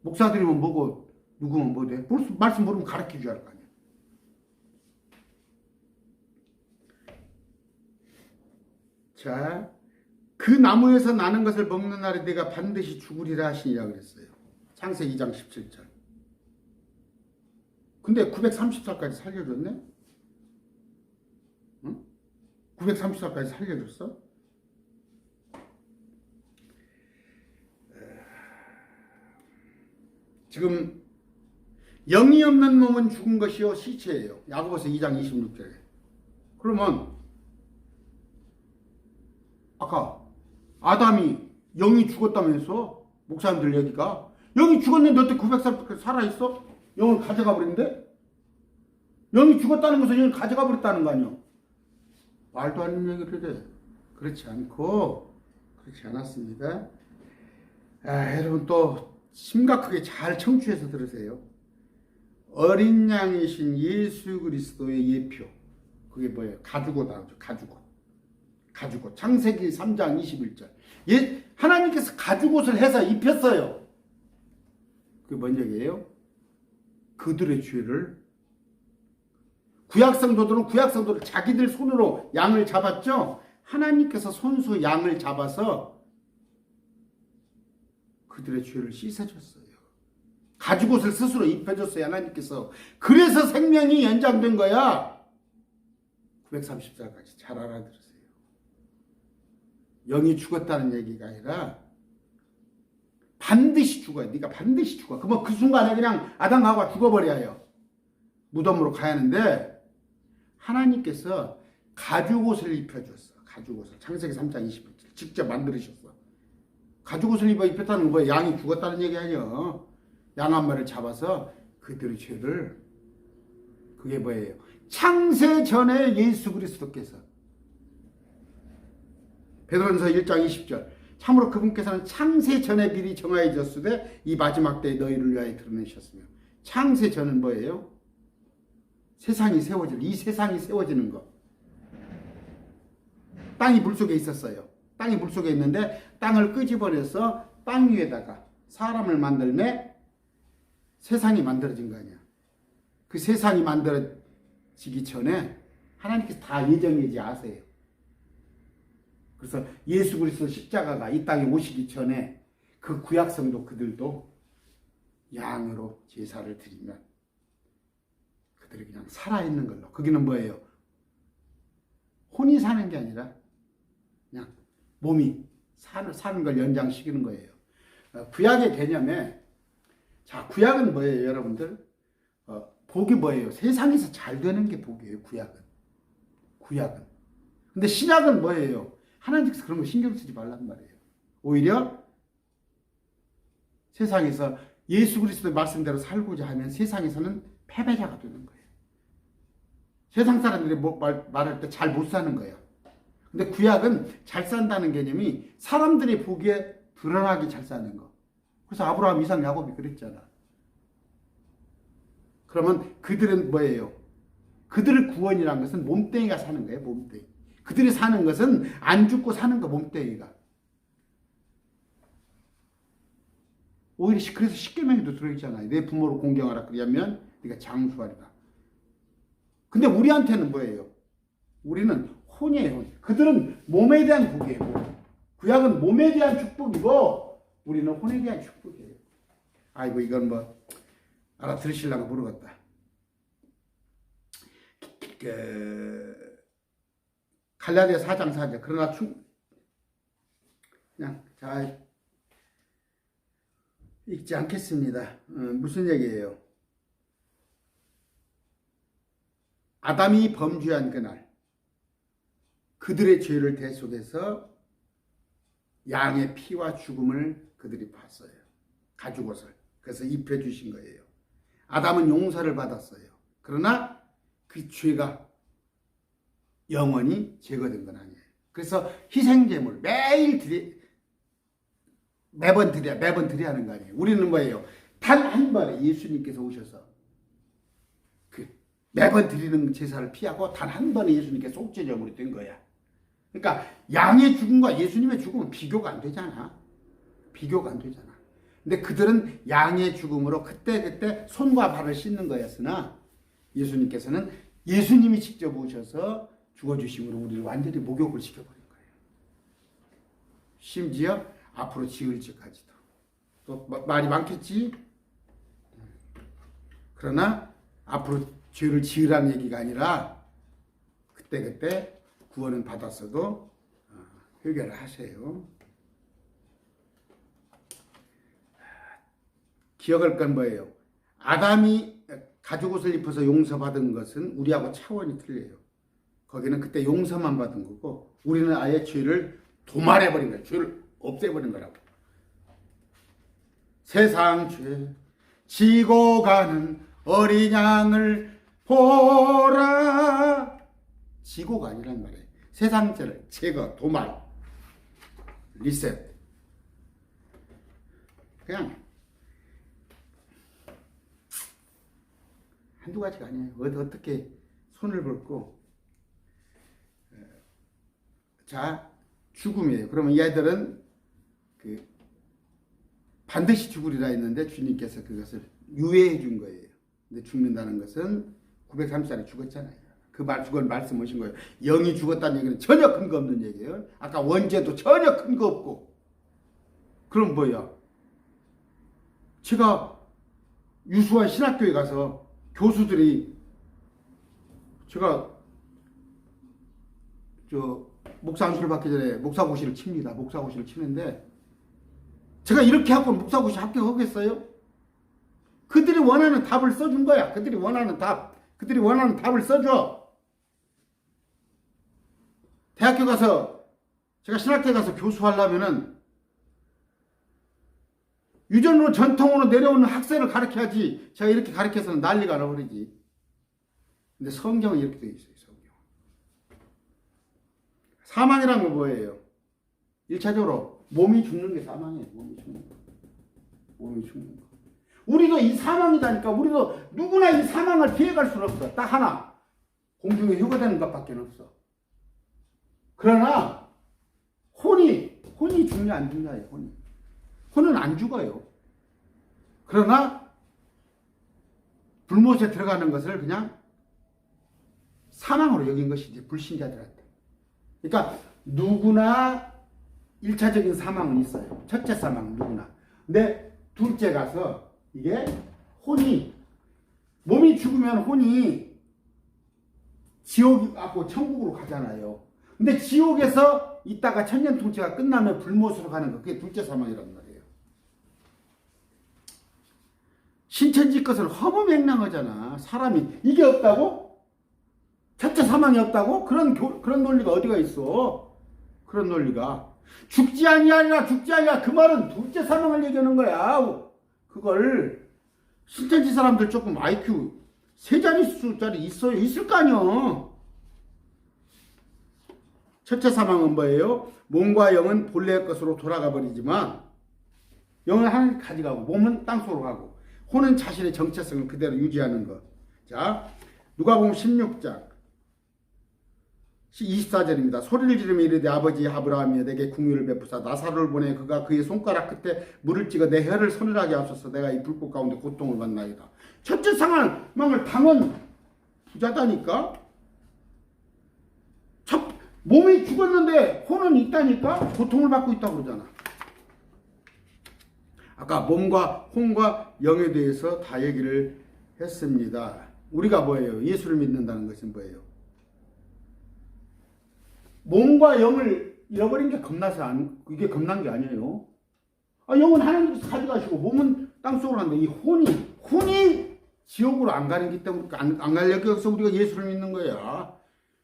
목사들이면 뭐고 누구면 뭐 돼? 말씀 모르면 가르쳐줘야 할 거 아니야. 자, 그 나무에서 나는 것을 먹는 날에 내가 반드시 죽으리라 하시니라 그랬어요. 창세기 2장 17절. 근데 930살까지 살려줬네? 응? 934까지 살려줬어? 지금 영이 없는 몸은 죽은 것이요 시체예요. 야고보서 2장 26절에. 그러면 아까 아담이 영이 죽었다면서 목사님들 얘기가 영이 죽었는데 어떻게 900살 살아있어? 영을 가져가 버린대? 영이 죽었다는 것은 영을 가져가 버렸다는 거 아니야? 말도 안 되는 얘기를 해. 그렇지 않았습니다. 여러분 또 심각하게 잘 청취해서 들으세요. 어린 양이신 예수 그리스도의 예표. 그게 뭐예요? 가죽옷 나오죠. 가죽옷. 창세기 3장 21절. 하나님께서 가죽옷을 해서 입혔어요. 그게 뭔 얘기예요? 그들의 죄를 구약 성도들은 자기들 손으로 양을 잡았죠. 하나님께서 손수 양을 잡아서 그들의 죄를 씻어줬어요. 가죽옷을 스스로 입혀줬어요. 하나님께서. 그래서 생명이 연장된 거야. 930살까지 잘 알아들으세요. 영이 죽었다는 얘기가 아니라 반드시 죽어요. 네가 반드시 죽어. 그러면 그 순간에 그냥 아담하고 죽어버려요. 무덤으로 가야 하는데 하나님께서 가죽옷을 입혀줬어. 가죽옷을. 창세기 3장 21절 직접 만들으셨어. 가죽옷을 입혔다는 건 뭐예요? 양이 죽었다는 얘기 아니에요. 양 한 마리를 잡아서 그들의 죄를, 그게 뭐예요? 창세 전에 예수 그리스도께서, 베드로전서 1장 20절, 참으로 그분께서는 창세 전에 미리 정하여졌으되 이 마지막 때에 너희를 위하여 드러내셨으며. 창세 전은 뭐예요? 이 세상이 세워지는 거. 땅이 물속에 있었어요. 땅이 물속에 있는데 땅을 끄집어내서 땅 위에다가 사람을 만들매 세상이 만들어진 거 아니야. 그 세상이 만들어지기 전에 하나님께서 다 예정이지 아세요. 그래서 예수 그리스도 십자가가 이 땅에 오시기 전에 그 구약성도 그들도 양으로 제사를 드리면 그들이 그냥 살아있는 걸로. 거기는 뭐예요? 혼이 사는 게 아니라 그냥 몸이 사는 걸 연장시키는 거예요. 구약의 개념에, 자, 구약은 뭐예요, 여러분들? 복이 뭐예요? 세상에서 잘 되는 게 복이에요, 구약은. 근데 신약은 뭐예요? 하나님께서 그런 거 신경 쓰지 말란 말이에요. 오히려 세상에서 예수 그리스도의 말씀대로 살고자 하면 세상에서는 패배자가 되는 거예요. 세상 사람들이 말할 때 잘 못 사는 거예요. 근데 구약은 잘 산다는 개념이 사람들이 보기에 드러나게 잘 사는 거. 그래서 아브라함, 이삭, 야곱이 그랬잖아. 그러면 그들은 뭐예요? 그들의 구원이라는 것은 몸뚱이가 사는 거예요. 몸뚱이. 그들이 사는 것은 안 죽고 사는 거, 몸뚱이가. 오히려 그래서 십계명에도 들어있잖아요. 내 부모를 공경하라 그러면 네가 장수하리라. 근데 우리한테는 뭐예요? 우리는 혼이에요, 혼. 그들은 몸에 대한 복이에요. 구약은 몸에 대한 축복이고 우리는 혼에 대한 축복이에요. 아이고, 이건 뭐 알아들으시려고 모르겠다. 갈라디아 4장 4절. 그러나 그냥 잘 읽지 않겠습니다. 무슨 얘기예요? 아담이 범죄한 그날 그들의 죄를 대속해서 양의 피와 죽음을 그들이 봤어요. 가죽옷을. 그래서 입혀주신 거예요. 아담은 용서를 받았어요. 그러나 그 죄가 영원히 제거된 건 아니에요. 그래서 희생제물 매번 드려야 하는 거 아니에요. 우리는 뭐예요? 단 한 번에 예수님께서 오셔서 매번 드리는 제사를 피하고 단 한 번에 예수님께서 속죄제물이 된 거야. 그러니까 양의 죽음과 예수님의 죽음은 비교가 안 되잖아. 근데 그들은 양의 죽음으로 그때 손과 발을 씻는 거였으나 예수님께서는 예수님이 직접 오셔서 죽어주심으로 우리를 완전히 목욕을 시켜버린 거예요. 심지어 앞으로 지을 죄까지도. 또 말이 많겠지? 그러나 앞으로 죄를 지으라는 얘기가 아니라 그때 구원은 받았어도 해결을 하세요. 기억할 건 뭐예요? 아담이 가죽 옷을 입어서 용서받은 것은 우리하고 차원이 틀려요. 거기는 그때 용서만 받은 거고 우리는 아예 죄를 도말해버린 거예요. 죄를 없애버린 거라고. 세상 죄 지고 가는 어린 양을 보라. 지고가 아니란 말이에요. 세상 죄를 제거, 도말, 리셋. 그냥 한두 가지가 아니에요. 어떻게 손을 벌고. 자, 죽음이에요. 그러면 얘들은 반드시 죽으리라 했는데 주님께서 그것을 유예해 준 거예요. 근데 죽는다는 것은 930살에 죽었잖아요. 그걸 말씀하신 거예요. 영이 죽었다는 얘기는 전혀 근거 없는 얘기예요. 아까 원죄도 전혀 근거 없고. 그럼 뭐야? 제가 유수한 신학교에 가서 교수들이 제가 목사 안수를 받기 전에 목사고시를 칩니다. 목사고시를 치는데 제가 이렇게 하고 목사고시 합격하겠어요? 그들이 원하는 답을 써준 거야. 그들이 원하는 답을 써줘. 대학교 가서 제가 신학교에 가서 교수하려면은 유전으로 전통으로 내려오는 학생을 가르쳐야지 제가 이렇게 가르쳐서는 난리가 나버리지. 근데 성경은 이렇게 되어 있어요. 성경. 사망이란 건 뭐예요? 1차적으로 몸이 죽는 게 사망이에요. 몸이 죽는 거. 우리도 이 사망이다니까. 우리도 누구나 이 사망을 피해갈 수는 없어. 딱 하나. 공중에 휴거되는 것밖에 없어. 그러나 혼이 죽냐 안 죽냐예요. 혼은 안 죽어요. 그러나 불못에 들어가는 것을 그냥 사망으로 여긴 것이지, 불신자들한테. 그러니까 누구나 1차적인 사망은 있어요. 첫째 사망은 누구나. 근데 둘째 가서 이게 몸이 죽으면 혼이 지옥하고 천국으로 가잖아요. 근데 지옥에서 있다가 천년통치가 끝나면 불못으로 가는 거, 그게 둘째 사망이란 말이에요. 신천지 것은 허무맹랑하잖아. 사람이 이게 없다고? 첫째 사망이 없다고? 그런 논리가 어디가 있어? 그런 논리가. 죽지 아니하리라 그 말은 둘째 사망을 얘기하는 거야. 그걸 신천지 사람들 조금 IQ 세 자릿수짜리 있을 거 아니야. 첫째 사망은 뭐예요? 몸과 영은 본래의 것으로 돌아가 버리지만 영은 하늘 가져가고 몸은 땅속으로 가고 혼은 자신의 정체성을 그대로 유지하는 것. 자, 누가복음 16장 24절입니다. 소리를 지르며 이르되 아버지 아브라함이여 내게 궁유를 베푸사 나사로를 보내 그가 그의 손가락 끝에 물을 찍어 내 혀를 서늘하게 하소서. 내가 이 불꽃 가운데 고통을 받나이다. 첫째 상황을 당한 부자다니까. 몸이 죽었는데 혼은 있다니까. 고통을 받고 있다고 그러잖아. 아까 몸과 혼과 영에 대해서 다 얘기를 했습니다. 우리가 뭐예요? 예수를 믿는다는 것은 뭐예요? 몸과 영을 잃어버린 게 겁나서 이게 겁난 게 아니에요. 영은 하나님께서 가져가시고 몸은 땅속으로 간다. 이 혼이 지옥으로 안 가는 기 때문에 안 가려고 해서 우리가 예수를 믿는 거야.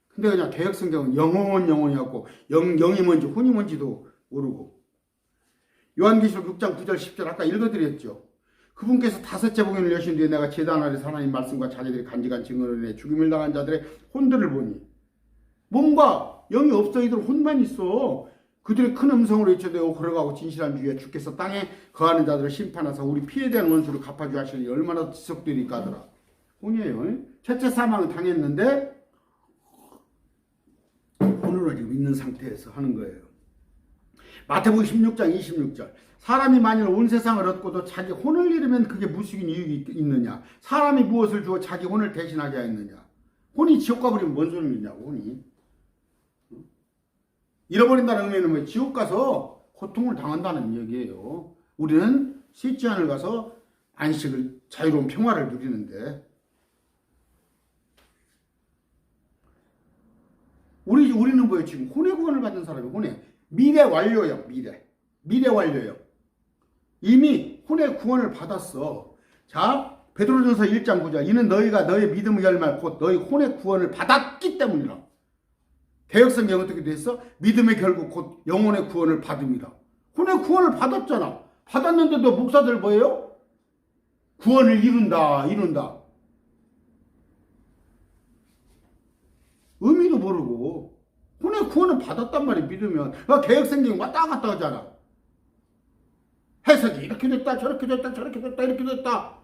근데 그냥 개혁성경은 영혼이었고 영이 뭔지 혼이 뭔지도 모르고. 요한계시록 6장 9절 10절 아까 읽어드렸죠. 그분께서 다섯째 복음을 여신 뒤에 내가 제단 아래 하나님 말씀과 자기들이 간직한 증언을 내 죽임을 당한 자들의 혼들을 보니 몸과 영이 없어. 이들 혼만 있어. 그들의 큰 음성으로 외쳐대고 걸어가고 진실한 주에 주께서 땅에 거하는 자들을 심판하사 우리 피에 대한 원수를 갚아주야 하시니 얼마나 지속되리까 하더라. 혼이에요. 첫째 사망은 당했는데 혼을 지금 있는 상태에서 하는 거예요. 마태복음 16장 26절 사람이 만일 온 세상을 얻고도 자기 혼을 잃으면 그게 무슨 이익이 있느냐. 사람이 무엇을 주어 자기 혼을 대신하게 하였느냐. 혼이 지옥 가버리면 뭔 소리냐고. 혼이 잃어버린다는 의미는 뭐 지옥 가서 고통을 당한다는 얘기예요. 우리는 셋째하늘 가서 안식을, 자유로운 평화를 누리는데 우리는 뭐예요? 지금 혼의 구원을 받는 사람이 혼의 미래 완료형, 미래 완료형. 이미 혼의 구원을 받았어. 자, 베드로전서 1장 9절. 이는 너희가 너희 믿음의 결말 곧 너희 혼의 구원을 받았기 때문이라. 개역성경 어떻게 됐어? 믿음의 결국 곧 영혼의 구원을 받음이라. 혼의 구원을 받았잖아. 받았는데도 목사들 뭐예요? 구원을 이룬다. 의미도 모르고 혼의 구원을 받았단 말이야. 믿으면. 개역성경 왔다 갔다 하잖아. 해석이 이렇게 됐다 저렇게 됐다 저렇게 됐다 이렇게 됐다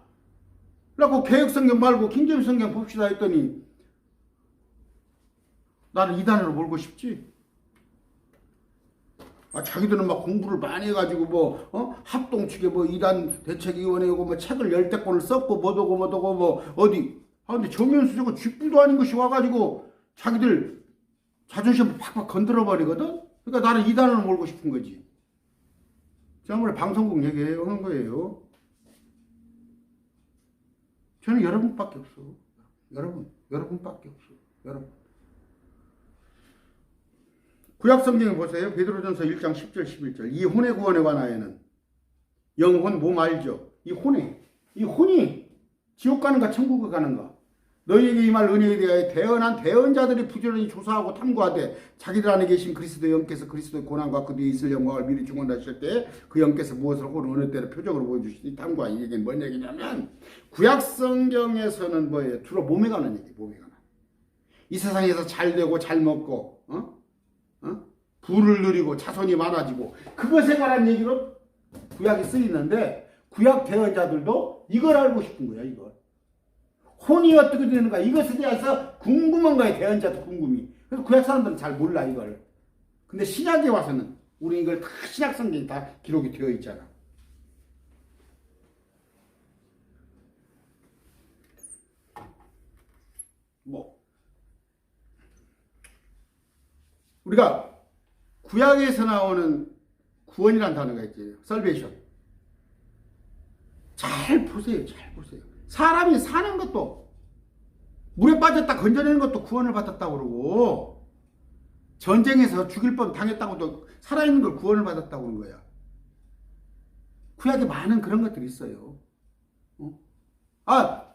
라고 개역성경 말고 킹제임성경 봅시다 했더니 나는 이단으로 몰고 싶지. 자기들은 막 공부를 많이 해가지고 합동 측에 이단 대책위원회고 책을 10권을 썼고 뭐더고 어디 근데 정연수 저거 쥐뿔도 아닌 것이 와가지고 자기들 자존심을 팍팍 건드려 버리거든. 그러니까 나는 이단으로 몰고 싶은 거지. 지난번에 방송국 얘기해요 하는 거예요. 저는 여러분밖에 없어. 여러분밖에 없어. 여러분. 구약성경에 보세요. 베드로전서 1장 10절 11절. 이 혼의 구원에 관하여는 영혼 몸 알죠? 이 혼이 지옥 가는가 천국에 가는가 너희에게 임할 은혜에 대하여 대언한 대언자들이 부지런히 조사하고 탐구하되 자기들 안에 계신 그리스도의 영께서 그리스도의 고난과 그 뒤에 있을 영광을 미리 증언하실 때 그 영께서 무엇을 하고 어느 때를 표적으로 보여주시니 탐구한. 이게 뭔 얘기냐면 구약성경에서는 뭐예요? 주로 몸에 관한 얘기. 이 세상에서 잘 되고 잘 먹고 부를 누리고 자손이 많아지고 그것에 관한 얘기로 구약이 쓰이는데 구약 대언자들도 이걸 알고 싶은 거야. 이걸. 혼이 어떻게 되는가 이것에 대해서 궁금한 거예요. 대언자도 궁금이. 그래서 구약 사람들은 잘 몰라 이걸. 근데 신약에 와서는 우리 이걸 다 신약 성경에 다 기록이 되어 있잖아. 우리가 구약에서 나오는 구원이라는 단어가 있지. salvation. 잘 보세요. 사람이 사는 것도 물에 빠졌다 건져내는 것도 구원을 받았다고 그러고 전쟁에서 죽일 뻔 당했다고도 살아있는 걸 구원을 받았다고 그런 거야. 구약에 많은 그런 것들이 있어요.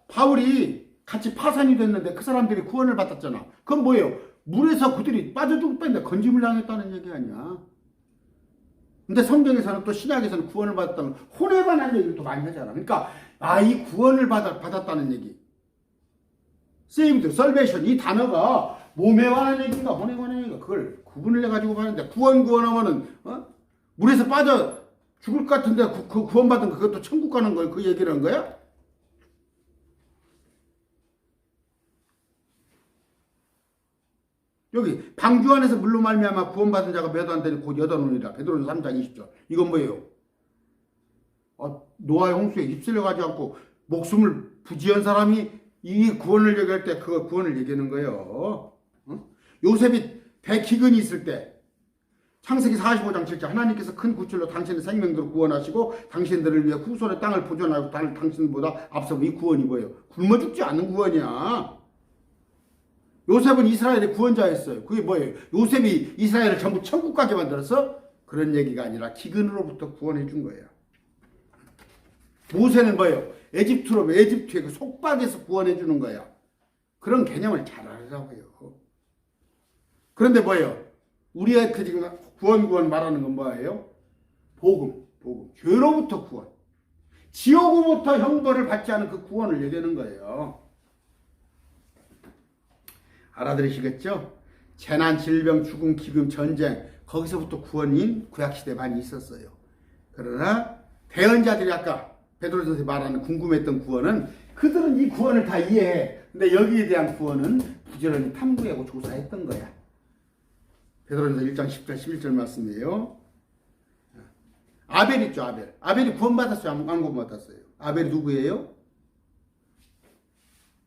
바울이 같이 파산이 됐는데 그 사람들이 구원을 받았잖아. 그건 뭐예요? 물에서 그들이 빠져 죽을 뻔했는데 건짐을 당했다는 얘기 아니야. 근데 성경에서는 또 신약에서는 구원을 받았다는 혼에 관한 얘기를 또 많이 하잖아. 그러니까 이 구원을 받았다는 얘기. saved, salvation 이 단어가 몸에 관한 얘기인가 혼에 관한 얘기인가 그걸 구분을 해가지고 하는데 구원하면은 물에서 빠져 죽을 것 같은데 그 구원받은 그것도 천국 가는 거예요. 그 얘기를 한 거야? 여기 방주 안에서 물로 말미암아 구원받은 자가 몇 안 되니 곧 여덟이라. 베드로전서 3장 20절. 이건 뭐예요? 노아의 홍수에 휩쓸려가지 않고 목숨을 부지한 사람이 이 구원을 얘기할 때 그 구원을 얘기하는 거예요. 요셉이 대기근이 있을 때 창세기 45장 7절 하나님께서 큰 구출로 당신의 생명들을 구원하시고 당신들을 위해 후손의 땅을 보존하고 당신보다 앞서 이 구원이 뭐예요? 굶어 죽지 않는 구원이야. 요셉은 이스라엘의 구원자였어요. 그게 뭐예요? 요셉이 이스라엘을 전부 천국 가게 만들었어? 그런 얘기가 아니라 기근으로부터 구원해 준 거예요. 모세는 뭐예요? 에집트의 그 속박에서 구원해 주는 거야. 그런 개념을 잘 알으라고요. 그런데 뭐예요? 우리의 그 지금 구원 말하는 건 뭐예요? 복음. 죄로부터 구원. 지옥으로부터 형벌을 받지 않은 그 구원을 얘기하는 거예요. 알아들으시겠죠? 재난, 질병, 죽음, 기금, 전쟁 거기서부터 구원인 구약시대에 많이 있었어요. 그러나 대언자들이 아까 베드로전서에 말하는 궁금했던 구원은 그들은 이 구원을 다 이해해. 근데 여기에 대한 구원은 부지런히 탐구하고 조사했던 거야. 베드로전서 1장 10절 11절 말씀이에요. 아벨 있죠. 아벨이 구원받았어요? 안 구원받았어요? 아벨이 누구예요?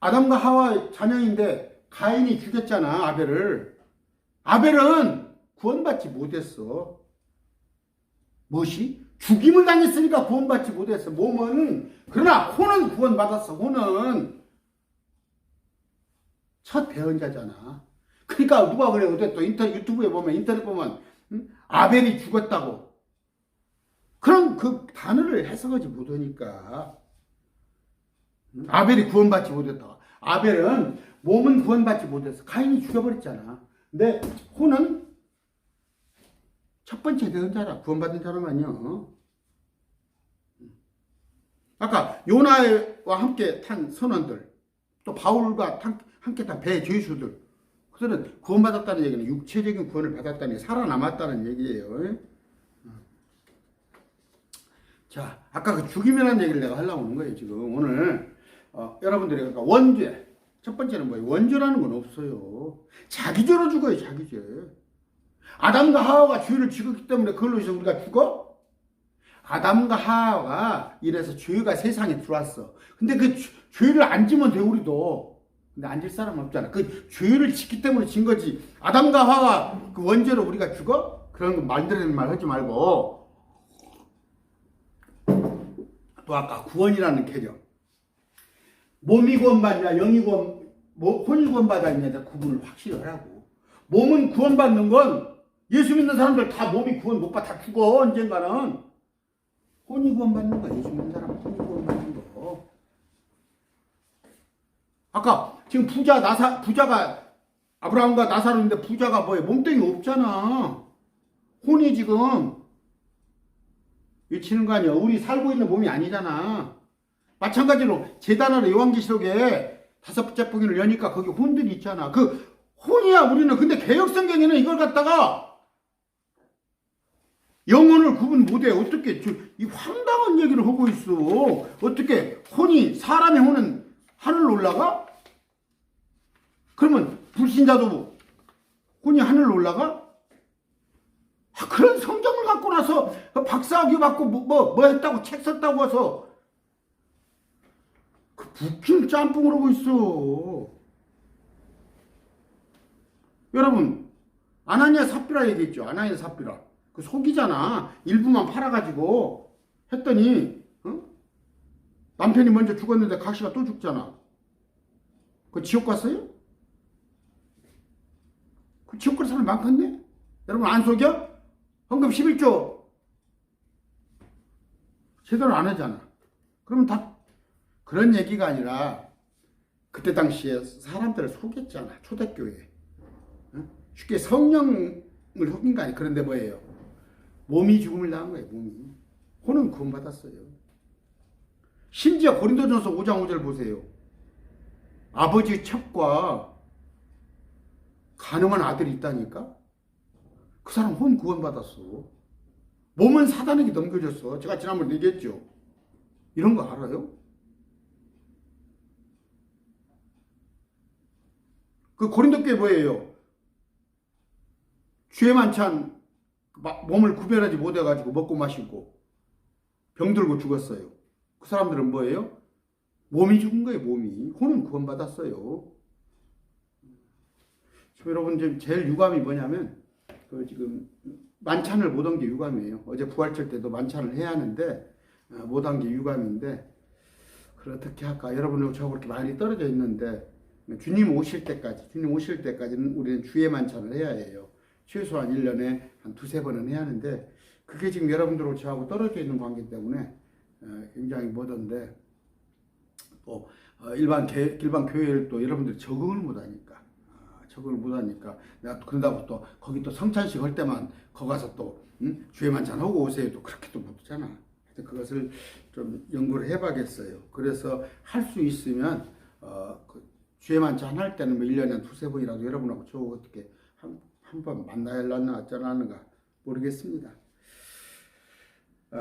아담과 하와 자녀인데 가인이 죽였잖아. 아벨은 구원받지 못했어. 무엇이? 죽임을 당했으니까 구원받지 못했어. 몸은. 그러나 혼은 구원받았어. 혼은 첫 대언자잖아. 그러니까 누가 그래? 어제 또 유튜브에 보면, 인터넷 보면, 응? 아벨이 죽었다고. 그럼 그 단어를 해석하지 못하니까. 응? 아벨이 구원받지 못했다. 아벨은 몸은 구원받지 못했어. 가인이 죽여버렸잖아. 근데 혼은 첫 번째 되는 자라, 구원받은 자라만요. 아까 요나와 함께 탄 선원들, 또 바울과 함께 탄 배제수들, 그들은 구원받았다는 얘기는 육체적인 구원을 받았다는 얘기, 살아남았다는 얘기예요. 자, 아까 그 죽임이라는 얘기를 내가 하려고 하는 거예요, 지금. 오늘, 여러분들이, 아까 원죄. 첫 번째는 뭐예요? 원죄라는 건 없어요. 자기죄로 죽어요, 자기죄. 아담과 하와가 죄를 지었기 때문에 그걸로 해서 우리가 죽어? 아담과 하와가 이래서 죄가 세상에 들어왔어. 근데 그 죄를 안 지면 돼, 우리도. 근데 안 질 사람 없잖아. 그 죄를 짓기 때문에 진 거지. 아담과 하와 그 원죄로 우리가 죽어? 그런 거 만들어내는 말 하지 말고. 또 아까 구원이라는 개념. 몸이 구원받냐, 영이 혼이 구원받았냐에 구분을 확실히 하라고. 몸은 구원받는 건 예수 믿는 사람들 다 몸이 구원 못 받아, 다 죽어, 언젠가는. 혼이 구원받는 거, 예수 믿는 사람 혼이 구원받는 거. 아까 지금 부자가 아브라함과 나사로인데 부자가 뭐예요? 몸뚱이 없잖아. 혼이 지금 외치는 거 아니야. 우리 살고 있는 몸이 아니잖아. 마찬가지로 제단으로 요한계시록에 5째 봉인을 여니까 거기 혼들이 있잖아. 그 혼이야 우리는. 근데 개역성경에는 이걸 갖다가 영혼을 구분 못해. 어떻게 이 황당한 얘기를 하고 있어. 어떻게 사람의 혼은 하늘로 올라가? 그러면 불신자도 혼이 하늘로 올라가? 그런 성경을 갖고 나서 박사학위 받고 뭐 했다고 책 썼다고 해서 그 북힌 짬뽕을 하고 있어. 여러분, 아나니아 삽비라 얘기했죠. 아나니아 삽비라. 그 속이잖아. 일부만 팔아가지고 했더니 남편이 먼저 죽었는데 각시가 또 죽잖아. 그 지옥 갔어요? 그 지옥 갈 사람 많겠네? 여러분 안 속여? 헌금 11조 제대로 안 하잖아. 그러면 다 그런 얘기가 아니라 그때 당시에 사람들을 속였잖아. 초대교회. 쉽게 성령을 속인 거 아니에요. 그런데 뭐예요? 몸이 죽음을 당한 거예요. 몸이. 혼은 구원받았어요. 심지어 고린도전서 5장 5절 보세요. 아버지 첩과 가늠한 아들이 있다니까? 그 사람 혼 구원받았어. 몸은 사단에게 넘겨졌어. 제가 지난번에 얘기했죠. 이런 거 알아요? 그 고린도 교회 뭐예요? 죄 만찬 몸을 구별하지 못해가지고 먹고 마시고 병들고 죽었어요. 그 사람들은 뭐예요? 몸이 죽은 거예요. 몸이. 혼은 구원받았어요. 여러분 지금 제일 유감이 뭐냐면 지금 만찬을 못 한 게 유감이에요. 어제 부활절 때도 만찬을 해야 하는데 못 한 게 유감인데 그걸 어떻게 할까? 여러분하고 저하고 그렇게 많이 떨어져 있는데 주님 오실 때까지는 우리는 주의 만찬을 해야 해요. 최소한 1년에 한 2-3번은 해야 하는데 그게 지금 여러분들하고 저하고 떨어져 있는 관계 때문에 굉장히 못한데 또 일반 교회를 또 여러분들이 적응을 못하니까 내가 또 그런다고 또 거기 또 성찬식 할 때만 거 가서 또 주의 만찬 하고 오세요. 또 그렇게 또 못하잖아. 그것을 좀 연구를 해봐야겠어요. 그래서 할 수 있으면 그 주의 만찬 할 때는 뭐 1년에 한 2-3번이라도 여러분하고 저 어떻게 한 번 만나야나 어쩌나 모르겠습니다.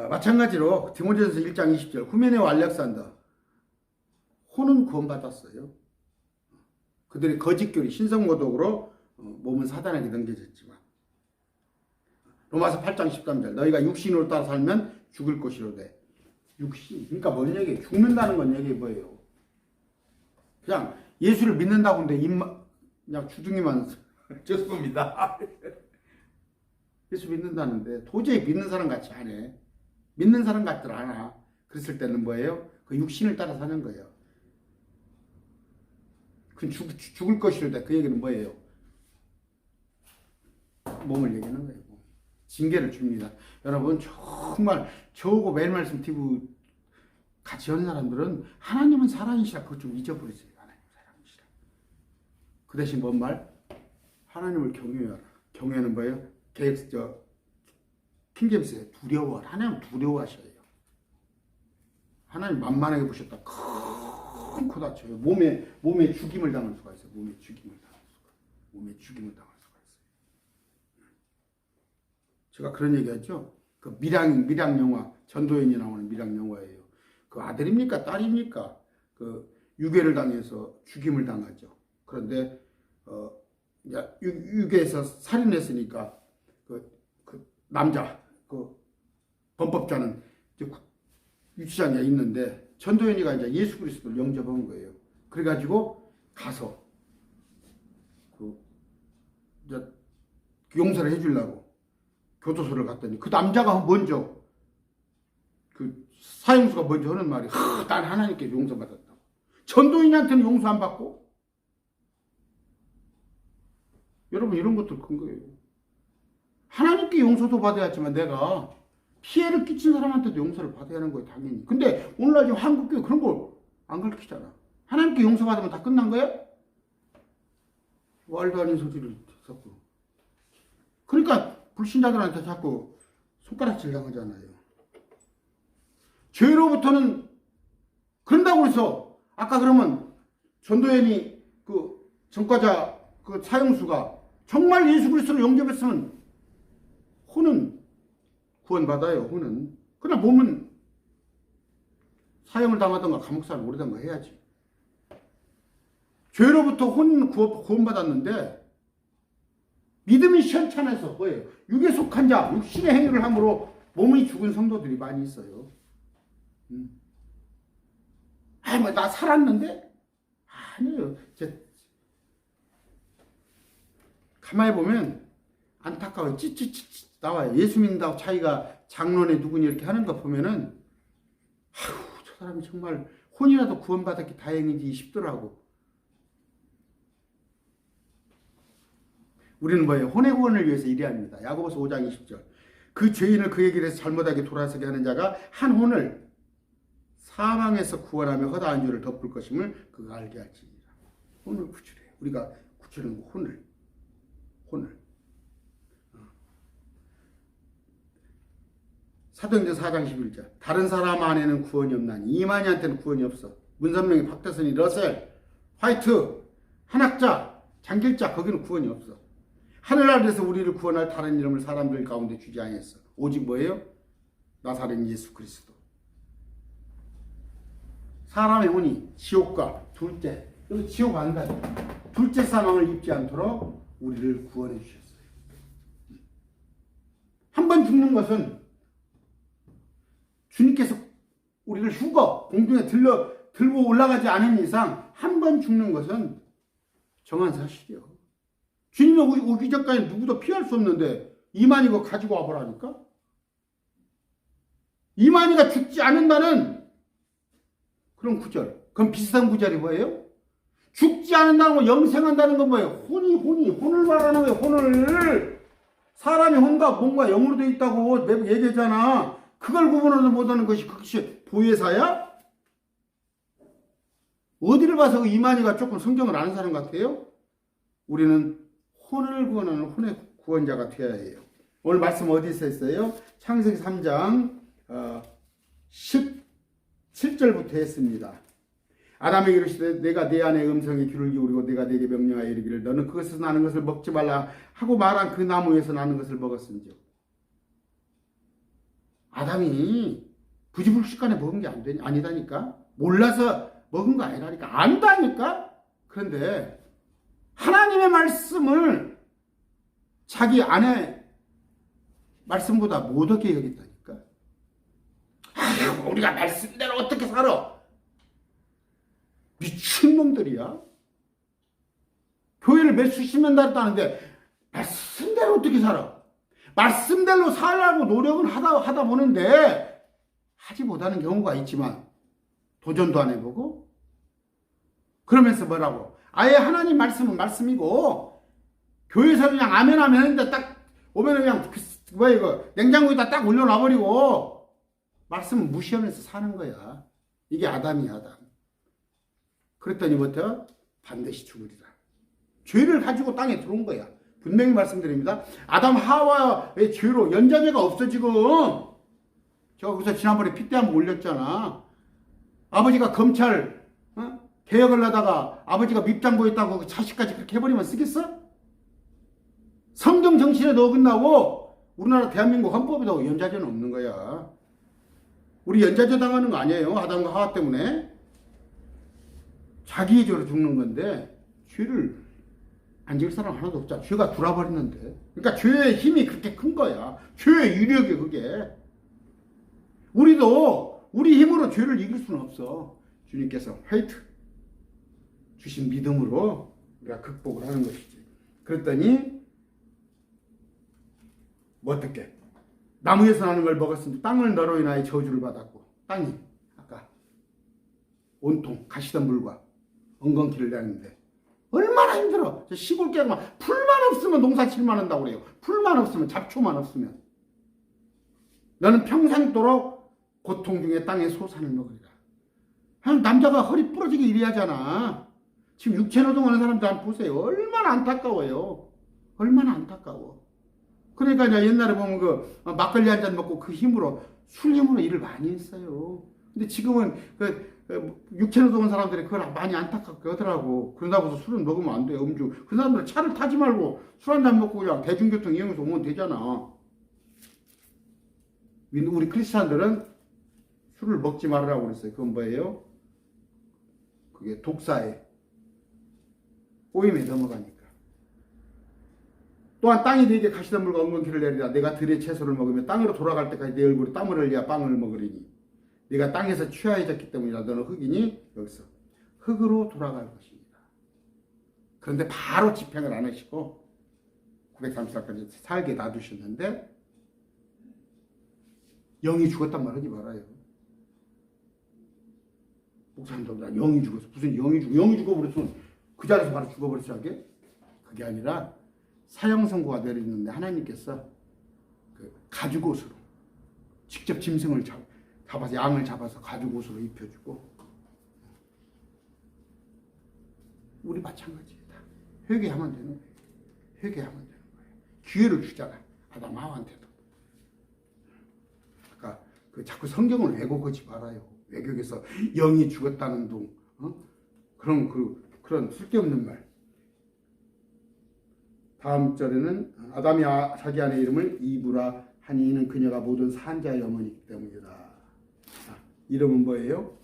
마찬가지로 디모데전서 1장 20절 후메네와 알렉산더 혼은 구원받았어요. 그들이 거짓교리 신성모독으로 몸은 사단에게 넘겨졌지만 로마서 8장 13절 너희가 육신으로 따라 살면 죽을 것이로되 육신 그러니까 뭔 얘기예요? 죽는다는 건 얘기 뭐예요? 그냥 예수를 믿는다고 하는데 그냥 주둥이만 죄송합니다. 예수 믿는다는데 도저히 믿는 사람 같이 안 해. 믿는 사람 같들 않아. 그랬을 때는 뭐예요? 그 육신을 따라 사는 거예요. 그 죽을 것이로다. 그 얘기는 뭐예요? 몸을 얘기하는 거예요. 징계를 줍니다. 여러분 정말 저하고 매일 말씀 TV 같이 하는 사람들은 하나님은 살아계시라 그것 좀 잊어버리세요. 하나님 살아계시라. 그 대신 뭔 말? 하나님을 경외하라. 경외는 뭐예요? 킹제임스에 두려워하라. 하나님 두려워하셔야 해요. 하나님 만만하게 보셨다. 큰 코 다쳐요. 몸에 죽임을 당할 수가 있어요. 몸에 죽임을 당할 수가 있어요. 제가 그런 얘기했죠. 그 밀양 영화, 전도연이 나오는 밀양 영화예요. 그 아들입니까 딸입니까? 그 유괴를 당해서 죽임을 당하죠. 그런데 유괴해서 살인했으니까 그 남자 그 범법자는 유치장에 있는데 전도연이가 이제 예수 그리스도를 영접한 거예요. 그래가지고 가서 이제 용서를 해주려고 교도소를 갔더니 그 남자가 먼저 그 사형수가 먼저 하는 말이 난 하나님께 용서받았다고. 전도인한테는 용서 안 받고. 여러분 이런 것도 큰 거예요. 하나님께 용서도 받아야지만 내가 피해를 끼친 사람한테도 용서를 받아야 하는 거예요. 당연히. 근데 오늘날 지금 한국교회 그런 걸 안 가르치잖아. 하나님께 용서받으면 다 끝난 거야? 말도 아닌 소리를 자꾸. 그러니까 불신자들한테 자꾸 손가락질 당하잖아요. 죄로부터는 그런다고 해서 아까 그러면 전도연이 그 전과자 그 사형수가 정말 예수 그리스도를 영접했으면 혼은 구원받아요. 혼은. 그러나 몸은 사형을 당하던가 감옥살을 오르던가 해야지. 죄로부터 구원받았는데 믿음이 시원찮아서 뭐예요? 육에 속한 자, 육신의 행위를 함으로 몸이 죽은 성도들이 많이 있어요. 뭐 나 살았는데? 아니에요. 가만히 보면 안타까워요. 찌찌찌찌 나와요. 예수 믿는다고 자기가 장로네 누구니 이렇게 하는 거 보면은 아휴 저 사람이 정말 혼이라도 구원받았기 다행이지 싶더라고. 우리는 뭐예요? 혼의 구원을 위해서 일해야 합니다. 야고보서 5장 20절. 그 죄인을 그의 길에서 잘못하게 돌아서게 하는 자가 한 혼을 사망에서 구원하며 허다한 죄를 덮을 것임을 그가 알게 할지니라. 혼을 구출해요. 우리가 구출하는 거 혼을. 사도행전 4장 11절. 다른 사람 안에는 구원이 없나니 이만희한테는 구원이 없어. 문선명이, 박대선이, 러셀, 화이트, 한학자, 장길자 거기는 구원이 없어. 하늘 아래에서 우리를 구원할 다른 이름을 사람들 가운데 주지 아니했어. 오직 뭐예요? 나사렛 예수 그리스도. 사람의 혼이 지옥과 둘째, 여기 지옥 안 가요. 둘째 사망을 입지 않도록 우리를 구원해 주셨어요. 한 번 죽는 것은 주님께서 우리를 휴거, 공중에 들고 올라가지 않은 이상 한 번 죽는 것은 정한 사실이요. 주님이 오기 전까지 누구도 피할 수 없는데 이만희가 가지고 와보라니까? 이만희가 죽지 않는다는 그런 구절. 그럼 비슷한 구절이 뭐예요? 죽지 않는다는 거, 영생한다는 건 뭐예요? 혼을 말하는 거예요. 혼을. 사람이 혼과 몸과 영으로 되어 있다고 매번 얘기했잖아. 그걸 구분하지 못하는 것이 그것이 보혜사야? 어디를 봐서 이만희가 조금 성경을 아는 사람 같아요? 우리는 혼을 구원하는 혼의 구원자가 되어야 해요. 오늘 말씀 어디서 했어요? 창세기 3장 17절부터 했습니다. 아담에게 이르시되 내가 내 안에 음성에 귀를 기울이고 내가 네게 명령하여 이르기를 너는 그것에서 나는 것을 먹지 말라 하고 말한 그 나무에서 나는 것을 먹었은즉. 아담이 부지불식간에 먹은 게 아니다니까. 몰라서 먹은 거 아니라니까. 안다니까. 그런데 하나님의 말씀을 자기 아내 말씀보다 못하게 여겼다니까. 아유, 우리가 말씀대로 어떻게 살아? 미친놈들이야. 교회를 몇 수십 년 다녔다는데 말씀대로 어떻게 살아? 말씀대로 살라고 노력은 하다 보는데 하지 못하는 경우가 있지만 도전도 안 해보고 그러면서 뭐라고? 아예 하나님 말씀은 말씀이고 교회에서 그냥 아멘 하면 했는데 딱 오면은 그냥 뭐야 이거 냉장고에다 딱 올려놔버리고 말씀 무시하면서 사는 거야. 이게 아담이야, 아담. 그랬더니부터 반드시 죽으리라. 죄를 가지고 땅에 들어온 거야. 분명히 말씀드립니다. 아담 하와의 죄로 연자제가 없어 지금. 제가 그래서 지난번에 핏대 한번 올렸잖아. 아버지가 검찰 개혁을 하다가 아버지가 밉장보였다고 자식까지 그렇게 해버리면 쓰겠어? 성경 정신에도 어긋나고 우리나라 대한민국 헌법에도 연자제는 없는 거야. 우리 연자제 당하는 거 아니에요. 아담과 하와 때문에. 자기의 죄로 죽는 건데 죄를 안 지을 사람 하나도 없잖아. 죄가 돌아버리는데. 그러니까 죄의 힘이 그렇게 큰 거야. 죄의 유력이 그게. 우리도 우리 힘으로 죄를 이길 수는 없어. 주님께서 화이트 주신 믿음으로 우리가 극복을 하는 것이지. 그랬더니 뭐 어떻게? 나무에서 나는 걸 먹었으니 땅을 너로 인하여 저주를 받았고 땅이 아까 온통 가시던 물과 엉겅퀴를 내는데 얼마나 힘들어. 시골 깨고 풀만 없으면 농사칠만 한다고 그래요. 풀만 없으면 잡초만 없으면 너는 평생도록 고통 중에 땅의 소산을 먹으리라. 남자가 허리 부러지게 일해야잖아. 지금 육체노동하는 사람들 한번 보세요. 얼마나 안타까워요. 얼마나 안타까워. 그러니까 이제 옛날에 보면 그 막걸리 한 잔 먹고 그 힘으로 술 힘으로 일을 많이 했어요. 근데 지금은 그 육체노동하는 사람들이 그걸 많이 안타깝게 하더라고. 그러다고 해서 술은 먹으면 안 돼요. 음주. 그 사람들은 차를 타지 말고 술 한 잔 먹고 그냥 대중교통 이용해서 오면 되잖아. 우리 크리스찬들은 술을 먹지 말으라고 그랬어요. 그건 뭐예요? 그게 독사에 꼬임에 넘어가니까. 또한 땅이 네게 가시던 물과 엉겅퀴를 내리라. 내가 들의 채소를 먹으며 땅으로 돌아갈 때까지 내 얼굴에 땀을 흘려 빵을 먹으리니 네가 땅에서 취하해졌기 때문이라. 너는 흙이니 여기서 흙으로 돌아갈 것입니다. 그런데 바로 집행을 안 하시고 930살까지 살게 놔두셨는데 영이 죽었단 말 하지 말아요. 목사님들 영이 죽었어. 무슨 영이 죽어버렸으면 그 자리에서 바로 죽어버렸어 하게? 그게 아니라 사형 선고가 내리는데 하나님께서 그 가죽옷으로 직접 짐승을 잡아서 양을 잡아서 가죽옷으로 입혀주고 우리 마찬가지다. 회개하면 되는 거예요. 회개하면 되는 거예요. 기회를 주잖아. 아담 하와한테도. 아까 그 자꾸 성경을 왜곡하지 말아요. 외국에서 영이 죽었다는 둥 그런 쓸데없는 말. 다음 절에는 아담이 자기 아내 이름을 이브라 하니 이는 그녀가 모든 산자의 어머니이기 때문이다. 이름은 뭐예요?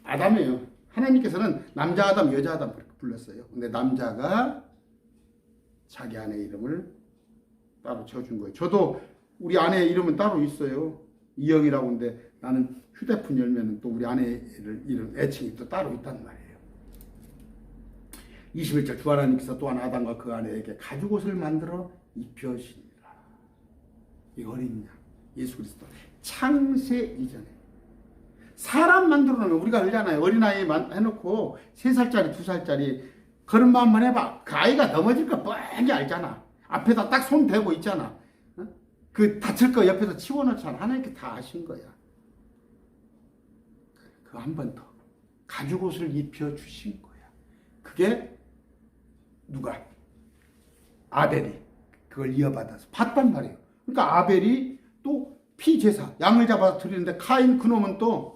아담이에요. 하나님께서는 남자 아담, 여자 아담 불렀어요. 근데 남자가 자기 아내 이름을 따로 지어준 거예요. 저도 우리 아내 이름은 따로 있어요. 이영이라고 하는데 나는 휴대폰 열면 또 우리 아내 이름 애칭이 또 따로 있단 말이에요. 21절 주 하나님께서 또한 아담과 그 아내에게 가죽옷을 만들어 입혀시니라. 이 어린 양 예수 그리스도 창세 이전에 사람 만들어 놓으면 우리가 알잖아요. 어린아이 해놓고 3살짜리 2살짜리 그런 마음만 해봐. 그 아이가 넘어질 거 뻔히 알잖아. 앞에다 딱 손 대고 있잖아. 그 다칠 거 옆에서 치워놓잖아. 하나님께 다 아신 거야. 그 한 번 더 가죽옷을 입혀주신 거야. 그게 누가? 아벨이 그걸 이어받아서 봤단 말이에요. 그러니까 아벨이 또 피제사 양을 잡아서 드리는데 카인 그놈은 또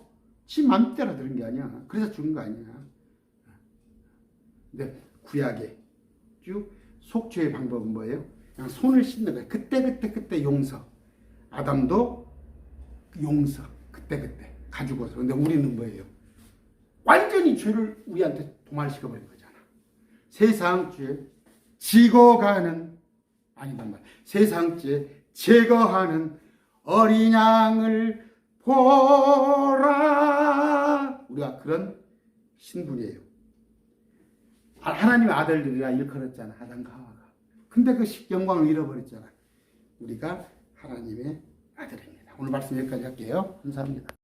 지 맘대로 드린 게 아니야. 그래서 죽은 거 아니야. 근데 구약에 쭉 속죄의 방법은 뭐예요? 그냥 손을 씻는 거예요. 그때 용서. 아담도 용서. 그때 가지고서. 근데 우리는 뭐예요? 완전히 죄를 우리한테 도말시켜버린 거잖아. 세상죄 지고가는 아니단 말. 세상죄 제거하는 어린 양을 보라. 우리가 그런 신분이에요. 하나님의 아들들이라 일컬었잖아. 아담과 하와가. 근데 그 영광을 잃어버렸잖아. 우리가 하나님의 아들입니다. 오늘 말씀 여기까지 할게요. 감사합니다.